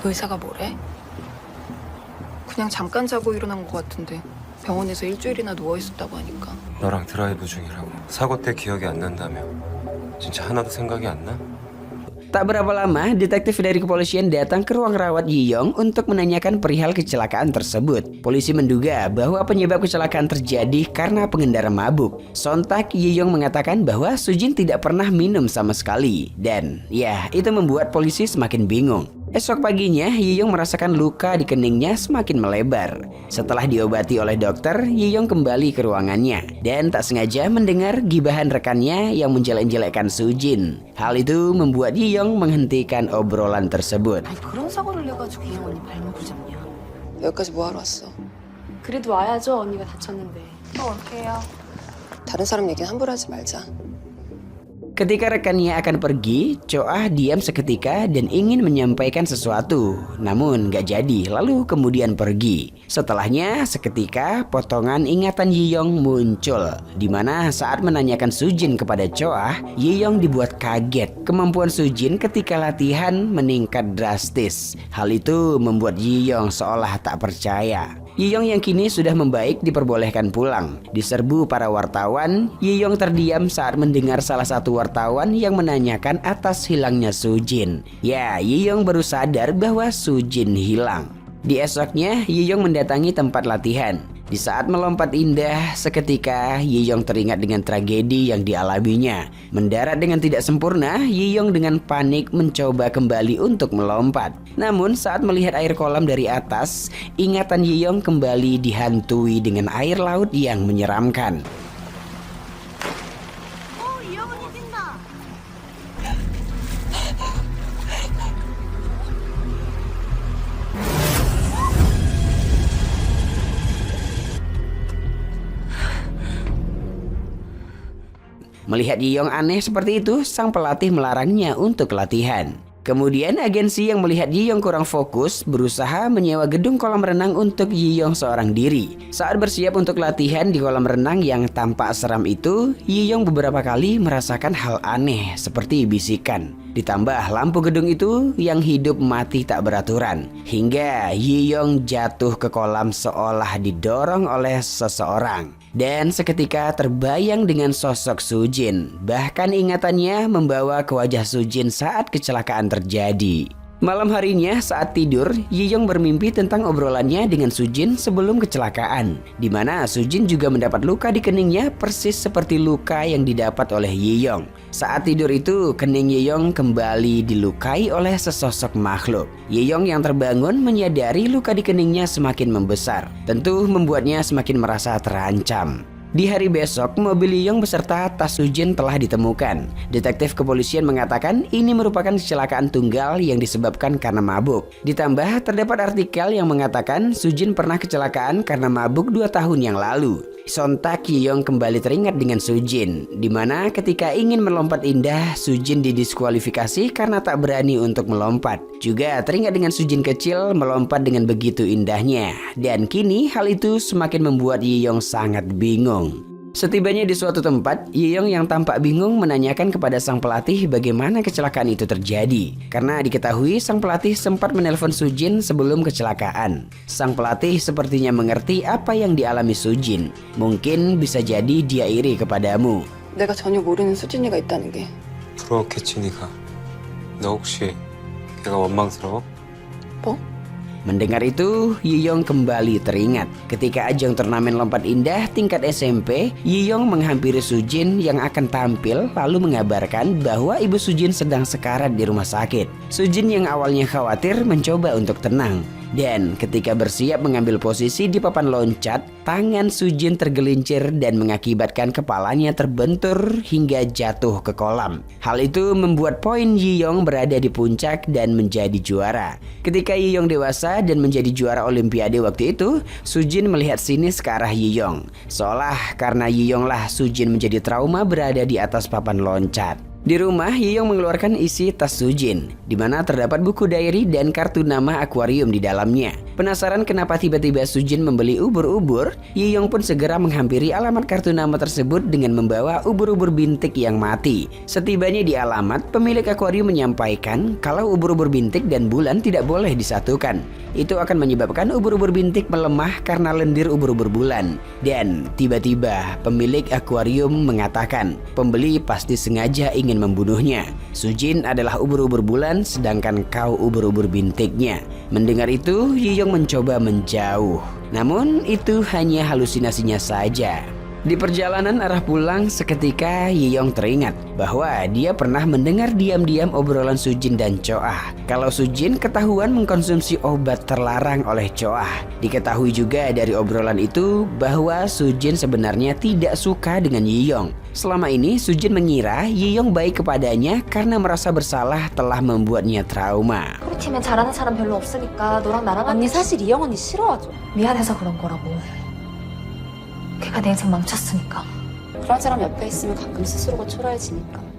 의사가 뭐래? 그냥 잠깐 자고 일어난 것 같은데 병원에서 일주일이나 누워 있었다고 하니까. 너랑 드라이브 중이라고. 사고 때 기억이 안 난다며. 진짜 하나도 생각이 안 나? Tak berapa lama, detektif dari kepolisian datang ke ruang rawat Yiyong untuk menanyakan perihal kecelakaan tersebut. Polisi menduga bahwa penyebab kecelakaan terjadi karena pengendara mabuk. Sontak Yiyong mengatakan bahwa Sujin tidak pernah minum sama sekali. Dan ya, itu membuat polisi semakin bingung. Esok paginya, Yiyong merasakan luka di keningnya semakin melebar. Setelah diobati oleh dokter, Yiyong kembali ke ruangannya dan tak sengaja mendengar gibahan rekannya yang menjelek-jelekkan Sujin. Hal itu membuat Yiyong menghentikan obrolan tersebut. 그런 사고를 내가지고 그냥 언니 발목을 잡냐? 여기까지 뭐하러 왔어? 그래도 와야죠. 언니가 다쳤는데. 또 올게요. 다른 사람 얘기는 함부로 하지 말자. Ketika rekannya akan pergi, Choah diam seketika dan ingin menyampaikan sesuatu. Namun gak jadi, lalu kemudian pergi. Setelahnya, seketika potongan ingatan Yiyong muncul. Di mana saat menanyakan Sujin kepada Choah, Yiyong dibuat kaget. Kemampuan Sujin ketika latihan meningkat drastis. Hal itu membuat Yiyong seolah tak percaya. Yiyong yang kini sudah membaik diperbolehkan pulang. Diserbu para wartawan, Yiyong terdiam saat mendengar salah satu wartawan yang menanyakan atas hilangnya Sujin. Ya, Yiyong baru sadar bahwa Sujin hilang. Di esoknya, Yiyong mendatangi tempat latihan. Di saat melompat indah, seketika Yiyong teringat dengan tragedi yang dialaminya. Mendarat dengan tidak sempurna, Yiyong dengan panik mencoba kembali untuk melompat. Namun saat melihat air kolam dari atas, ingatan Yiyong kembali dihantui dengan air laut yang menyeramkan. Melihat Yiyong aneh seperti itu, sang pelatih melarangnya untuk latihan. Kemudian agensi yang melihat Yiyong kurang fokus berusaha menyewa gedung kolam renang untuk Yiyong seorang diri. Saat bersiap untuk latihan di kolam renang yang tampak seram itu, Yiyong beberapa kali merasakan hal aneh seperti bisikan. Ditambah lampu gedung itu yang hidup mati tak beraturan. Hingga Yiyong jatuh ke kolam seolah didorong oleh seseorang. Dan seketika terbayang dengan sosok Sujin. Bahkan ingatannya membawa ke wajah Sujin saat kecelakaan terjadi. Malam harinya saat tidur, Yiyong bermimpi tentang obrolannya dengan Sujin sebelum kecelakaan, di mana Sujin juga mendapat luka di keningnya persis seperti luka yang didapat oleh Yiyong. Saat tidur itu, kening Yiyong kembali dilukai oleh sesosok makhluk. Yiyong yang terbangun menyadari luka di keningnya semakin membesar, tentu membuatnya semakin merasa terancam. Di hari besok, mobil Yiyong beserta tas Sujin telah ditemukan. Detektif kepolisian mengatakan ini merupakan kecelakaan tunggal yang disebabkan karena mabuk. Ditambah terdapat artikel yang mengatakan Sujin pernah kecelakaan karena mabuk 2 tahun yang lalu. Sontak Yiyong kembali teringat dengan Sujin, di mana ketika ingin melompat indah, Sujin didiskualifikasi karena tak berani untuk melompat. Juga teringat dengan Sujin kecil melompat dengan begitu indahnya. Dan kini hal itu semakin membuat Yiyong sangat bingung. Setibanya di suatu tempat, Yiyong yang tampak bingung menanyakan kepada sang pelatih bagaimana kecelakaan itu terjadi. Karena diketahui sang pelatih sempat menelpon Sujin sebelum kecelakaan. Sang pelatih sepertinya mengerti apa yang dialami Sujin. Mungkin bisa jadi dia iri kepadamu. 내가 전혀 모르는 수진이가 있다는 게. 부러웠겠지 네가. 너 혹시 걔가 원망스러워? 뭐? Mendengar itu, Yiyong kembali teringat. Ketika ajang turnamen lompat indah tingkat SMP, Yiyong menghampiri Sujin yang akan tampil lalu mengabarkan bahwa ibu Sujin sedang sekarat di rumah sakit. Sujin yang awalnya khawatir mencoba untuk tenang. Dan ketika bersiap mengambil posisi di papan loncat, tangan Sujin tergelincir dan mengakibatkan kepalanya terbentur hingga jatuh ke kolam. Hal itu membuat poin Yiyong berada di puncak dan menjadi juara. Ketika Yiyong dewasa dan menjadi juara olimpiade waktu itu, Sujin melihat sinis ke arah Yiyong. Seolah karena Yiyong lah Sujin menjadi trauma berada di atas papan loncat. Di rumah, Yiyong mengeluarkan isi tas Sujin, di mana terdapat buku diary dan kartu nama akuarium di dalamnya. Penasaran kenapa tiba-tiba Sujin membeli ubur-ubur, Yiyong pun segera menghampiri alamat kartu nama tersebut dengan membawa ubur-ubur bintik yang mati. Setibanya di alamat, pemilik akuarium menyampaikan kalau ubur-ubur bintik dan bulan tidak boleh disatukan. Itu akan menyebabkan ubur-ubur bintik melemah karena lendir ubur-ubur bulan. Dan tiba-tiba pemilik akuarium mengatakan pembeli pasti sengaja ingin membunuhnya. Sujin adalah ubur-ubur bulan sedangkan kau ubur-ubur bintiknya. Mendengar itu, Yiyong mencoba menjauh. Namun itu hanya halusinasinya saja. Di perjalanan arah pulang, seketika Yiyong teringat bahwa dia pernah mendengar diam-diam obrolan Sujin dan Choah. Kalau Sujin ketahuan mengkonsumsi obat terlarang oleh Choah. Diketahui juga dari obrolan itu bahwa Sujin sebenarnya tidak suka dengan Yiyong. Selama ini Sujin mengira Yiyong baik kepadanya karena merasa bersalah telah membuatnya trauma. 우리 팀에 잘하는 사람 별로 없으니까 너랑 나랑 언니 사실 이영 언니 싫어하죠. 미안해서 그런 거라고. 걔가 내 인생 망쳤으니까. 그런 사람 옆에 있으면 가끔 스스로가 초라해지니까.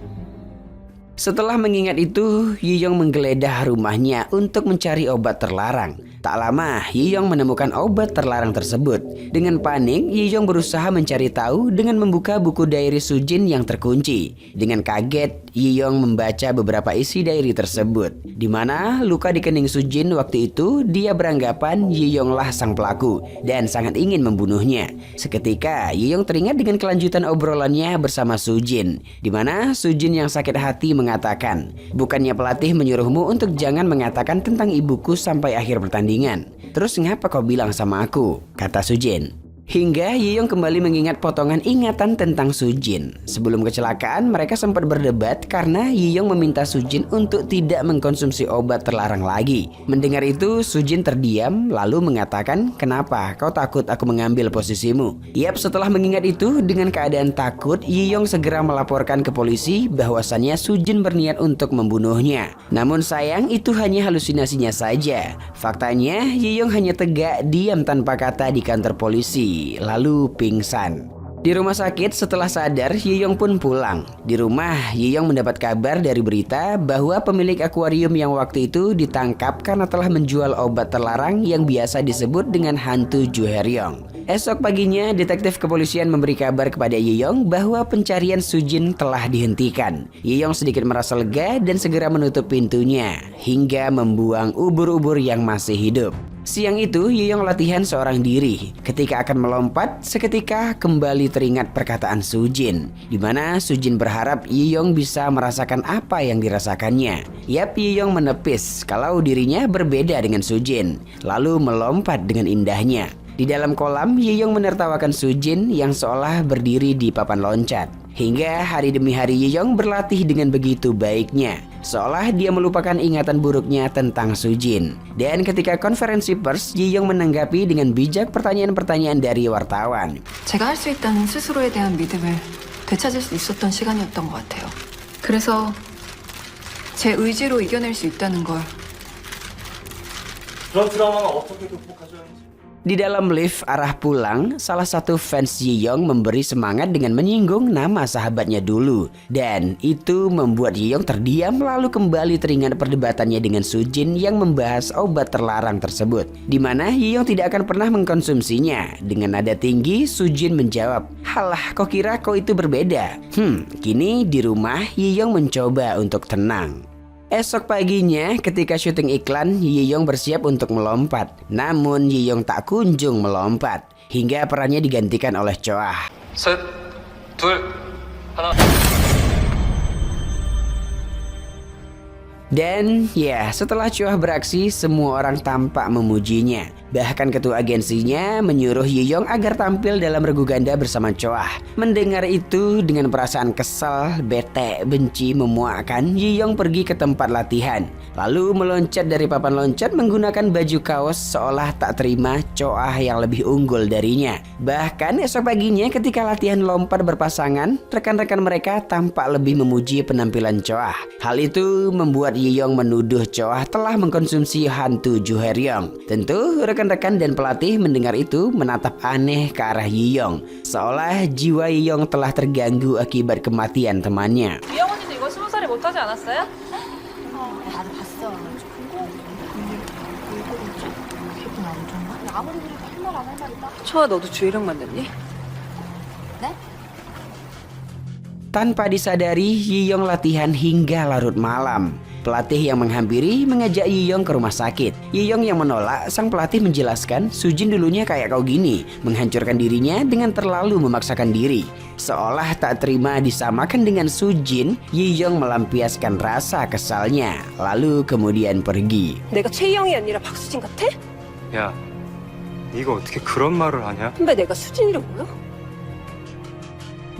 Setelah mengingat itu, Yiyong menggeledah rumahnya untuk mencari obat terlarang. Tak lama, Yiyong menemukan obat terlarang tersebut. Dengan panik, Yiyong berusaha mencari tahu dengan membuka buku diary Sujin yang terkunci. Dengan kaget, Yiyong membaca beberapa isi diary tersebut, di mana luka di kening Sujin waktu itu dia beranggapan Yiyonglah sang pelaku dan sangat ingin membunuhnya. Seketika, Yiyong teringat dengan kelanjutan obrolannya bersama Sujin, di mana Sujin yang sakit hati mengatakan, bukannya pelatih menyuruhmu untuk jangan mengatakan tentang ibuku sampai akhir pertandingan. Terus ngapa kau bilang sama aku? Kata Sujin. Hingga Yiyong kembali mengingat potongan ingatan tentang Sujin. Sebelum kecelakaan, mereka sempat berdebat karena Yiyong meminta Sujin untuk tidak mengkonsumsi obat terlarang lagi. Mendengar itu, Sujin terdiam lalu mengatakan, "Kenapa kau takut aku mengambil posisimu?" Yap, setelah mengingat itu, dengan keadaan takut, Yiyong segera melaporkan ke polisi bahwasannya Sujin berniat untuk membunuhnya. Namun sayang, itu hanya halusinasinya saja. Faktanya, Yiyong hanya tegak diam tanpa kata di kantor polisi, lalu pingsan. Di rumah sakit setelah sadar, Yiyong pun pulang. Di rumah, Yiyong mendapat kabar dari berita bahwa pemilik akuarium yang waktu itu ditangkap karena telah menjual obat terlarang yang biasa disebut dengan hantu Juheryong. Esok paginya, detektif kepolisian memberi kabar kepada Yiyong bahwa pencarian Sujin telah dihentikan. Yiyong sedikit merasa lega dan segera menutup pintunya hingga membuang ubur-ubur yang masih hidup. Siang itu, Yiyong latihan seorang diri. Ketika akan melompat, seketika kembali teringat perkataan Sujin, di mana Sujin berharap Yiyong bisa merasakan apa yang dirasakannya. Yap, Yiyong menepis kalau dirinya berbeda dengan Sujin, lalu melompat dengan indahnya. Di dalam kolam, Yiyong menertawakan Sujin yang seolah berdiri di papan loncat. Hingga hari demi hari Yiyong berlatih dengan begitu baiknya, seolah dia melupakan ingatan buruknya tentang Sujin. Dan ketika konferensi pers, Yiyong menanggapi dengan bijak pertanyaan-pertanyaan dari wartawan. 제가 할 수 있다는 스스로에 대한 믿음을 되찾을 수 있었던 시간이었던 것 같아요. 그래서 제 의지로 이겨낼 수 있다는 걸. 그런 트라우마가 어떻게 극복하셨는지. Di dalam lift arah pulang, salah satu fans Yiyong memberi semangat dengan menyinggung nama sahabatnya dulu. Dan itu membuat Yiyong terdiam lalu kembali teringat perdebatannya dengan Sujin yang membahas obat terlarang tersebut, di mana Yiyong tidak akan pernah mengkonsumsinya. Dengan nada tinggi, Sujin menjawab, "Halah, kau kira kau itu berbeda?" Kini di rumah, Yiyong mencoba untuk tenang. Esok paginya ketika syuting iklan, Yiyong bersiap untuk melompat. Namun Yiyong tak kunjung melompat hingga perannya digantikan oleh Choah. 셋, 둘, 하나. Dan ya, setelah Choah beraksi, semua orang tampak memujinya. Bahkan ketua agensinya menyuruh Yiyong agar tampil dalam regu ganda bersama Choah. Mendengar itu, dengan perasaan kesal, bete, benci, memuakkan, Yiyong pergi ke tempat latihan. Lalu meloncat dari papan loncat menggunakan baju kaos seolah tak terima Choah yang lebih unggul darinya. Bahkan esok paginya ketika latihan lompat berpasangan, rekan-rekan mereka tampak lebih memuji penampilan Choah. Hal itu membuat Yiyong menuduh Choah telah mengkonsumsi hantu Juheryong. Tentu rekan-rekan dan pelatih mendengar itu menatap aneh ke arah Yiyong, seolah jiwa Yiyong telah terganggu akibat kematian temannya. 이영 언니도 이거 20살에 못하지 않았어요? 나도 봤어. 기분 안 좋나? 아무리 그래도 할 말 안 할 말 있다. 초아 너도 주희랑 만났니? Tanpa disadari, Yiyong latihan hingga larut malam. Pelatih yang menghampiri mengajak Yiyong ke rumah sakit. Yiyong yang menolak, sang pelatih menjelaskan Sujin dulunya kayak kau gini, menghancurkan dirinya dengan terlalu memaksakan diri. Seolah tak terima disamakan dengan Sujin, Yiyong melampiaskan rasa kesalnya, lalu kemudian pergi. 내가 최희영이 아니라 박수진 같아? 야, 네가 어떻게 그런 말을 하냐? 근데 내가 수진이라고 보여?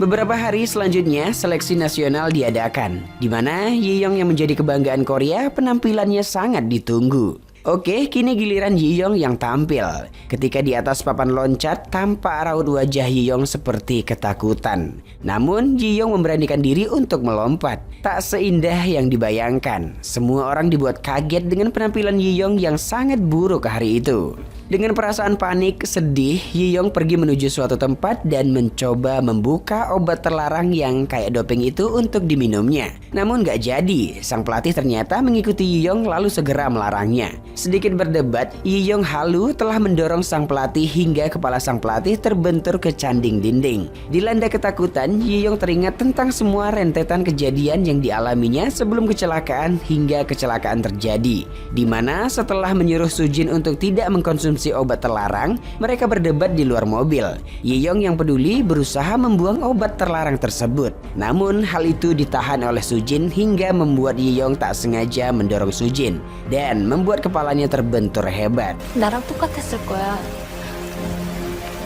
Beberapa hari selanjutnya, seleksi nasional diadakan, di mana Yiyong yang menjadi kebanggaan Korea penampilannya sangat ditunggu. Oke, kini giliran Yiyong yang tampil. Ketika di atas papan loncat, tampak raut wajah Yiyong seperti ketakutan. Namun, Yiyong memberanikan diri untuk melompat. Tak seindah yang dibayangkan. Semua orang dibuat kaget dengan penampilan Yiyong yang sangat buruk hari itu. Dengan perasaan panik, sedih, Yiyong pergi menuju suatu tempat dan mencoba membuka obat terlarang yang kayak doping itu untuk diminumnya. Namun gak jadi, sang pelatih ternyata mengikuti Yiyong lalu segera melarangnya. Sedikit berdebat, Yiyong halu telah mendorong sang pelatih hingga kepala sang pelatih terbentur ke canding dinding. Dilanda ketakutan, Yiyong teringat tentang semua rentetan kejadian yang dialaminya sebelum kecelakaan hingga kecelakaan terjadi. Di mana setelah menyuruh Sujin untuk tidak mengkonsumsi obat terlarang, mereka berdebat di luar mobil. Yiyong yang peduli berusaha membuang obat terlarang tersebut. Namun hal itu ditahan oleh Sujin hingga membuat Yiyong tak sengaja mendorong Sujin dan membuat kepalanya terbentur hebat. 나랑 똑같았을 거야.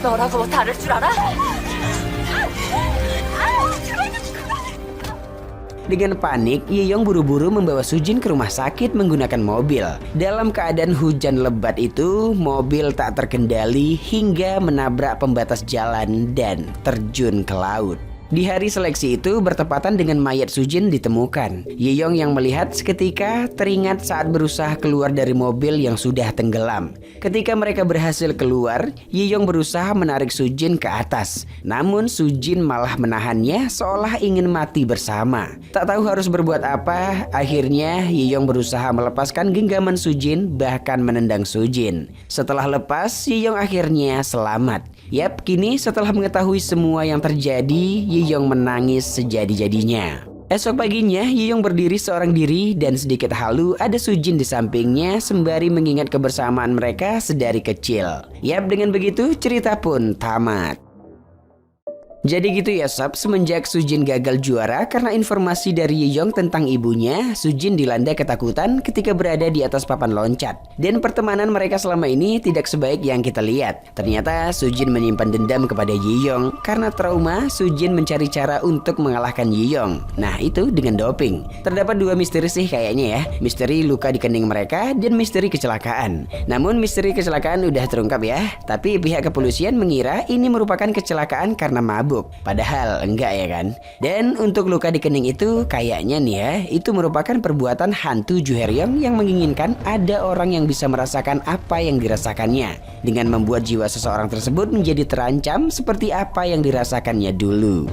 너라고 뭐 다를 줄 알아? Dengan panik, Yeyong buru-buru membawa Sujin ke rumah sakit menggunakan mobil. Dalam keadaan hujan lebat itu, mobil tak terkendali hingga menabrak pembatas jalan dan terjun ke laut. Di hari seleksi itu bertepatan dengan mayat Sujin ditemukan. Yeyong yang melihat seketika teringat saat berusaha keluar dari mobil yang sudah tenggelam. Ketika mereka berhasil keluar, Yeyong berusaha menarik Sujin ke atas. Namun Sujin malah menahannya seolah ingin mati bersama. Tak tahu harus berbuat apa, akhirnya Yeyong berusaha melepaskan genggaman Sujin bahkan menendang Sujin. Setelah lepas, Yeyong akhirnya selamat. Yap, kini setelah mengetahui semua yang terjadi, Yeyong menangis sejadi-jadinya. Esok paginya, Yeyong berdiri seorang diri dan sedikit halu ada Sujin di sampingnya sembari mengingat kebersamaan mereka sedari kecil. Yap, dengan begitu cerita pun tamat. Jadi gitu ya sob, semenjak Sujin gagal juara karena informasi dari Yeyong tentang ibunya, Sujin dilanda ketakutan ketika berada di atas papan loncat. Dan pertemanan mereka selama ini tidak sebaik yang kita lihat. Ternyata Sujin menyimpan dendam kepada Yeyong. Karena trauma, Sujin mencari cara untuk mengalahkan Yeyong. Nah itu dengan doping. Terdapat dua misteri sih kayaknya ya. Misteri luka di kening mereka dan misteri kecelakaan. Namun misteri kecelakaan udah terungkap ya. Tapi pihak kepolisian mengira ini merupakan kecelakaan karena mabuk. Padahal enggak ya kan. Dan untuk luka di kening itu kayaknya nih ya, itu merupakan perbuatan hantu Juheryong yang menginginkan ada orang yang bisa merasakan apa yang dirasakannya, dengan membuat jiwa seseorang tersebut menjadi terancam seperti apa yang dirasakannya dulu.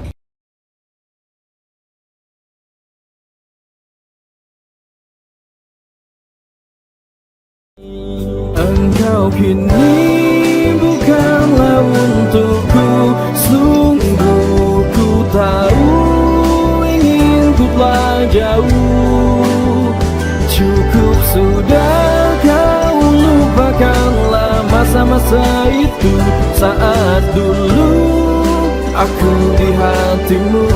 Engkau kini bukanlah untukku, sungguh ku tahu ingin ku telah jauh. Cukup sudah kau lupakanlah masa-masa itu, saat dulu aku di hatimu.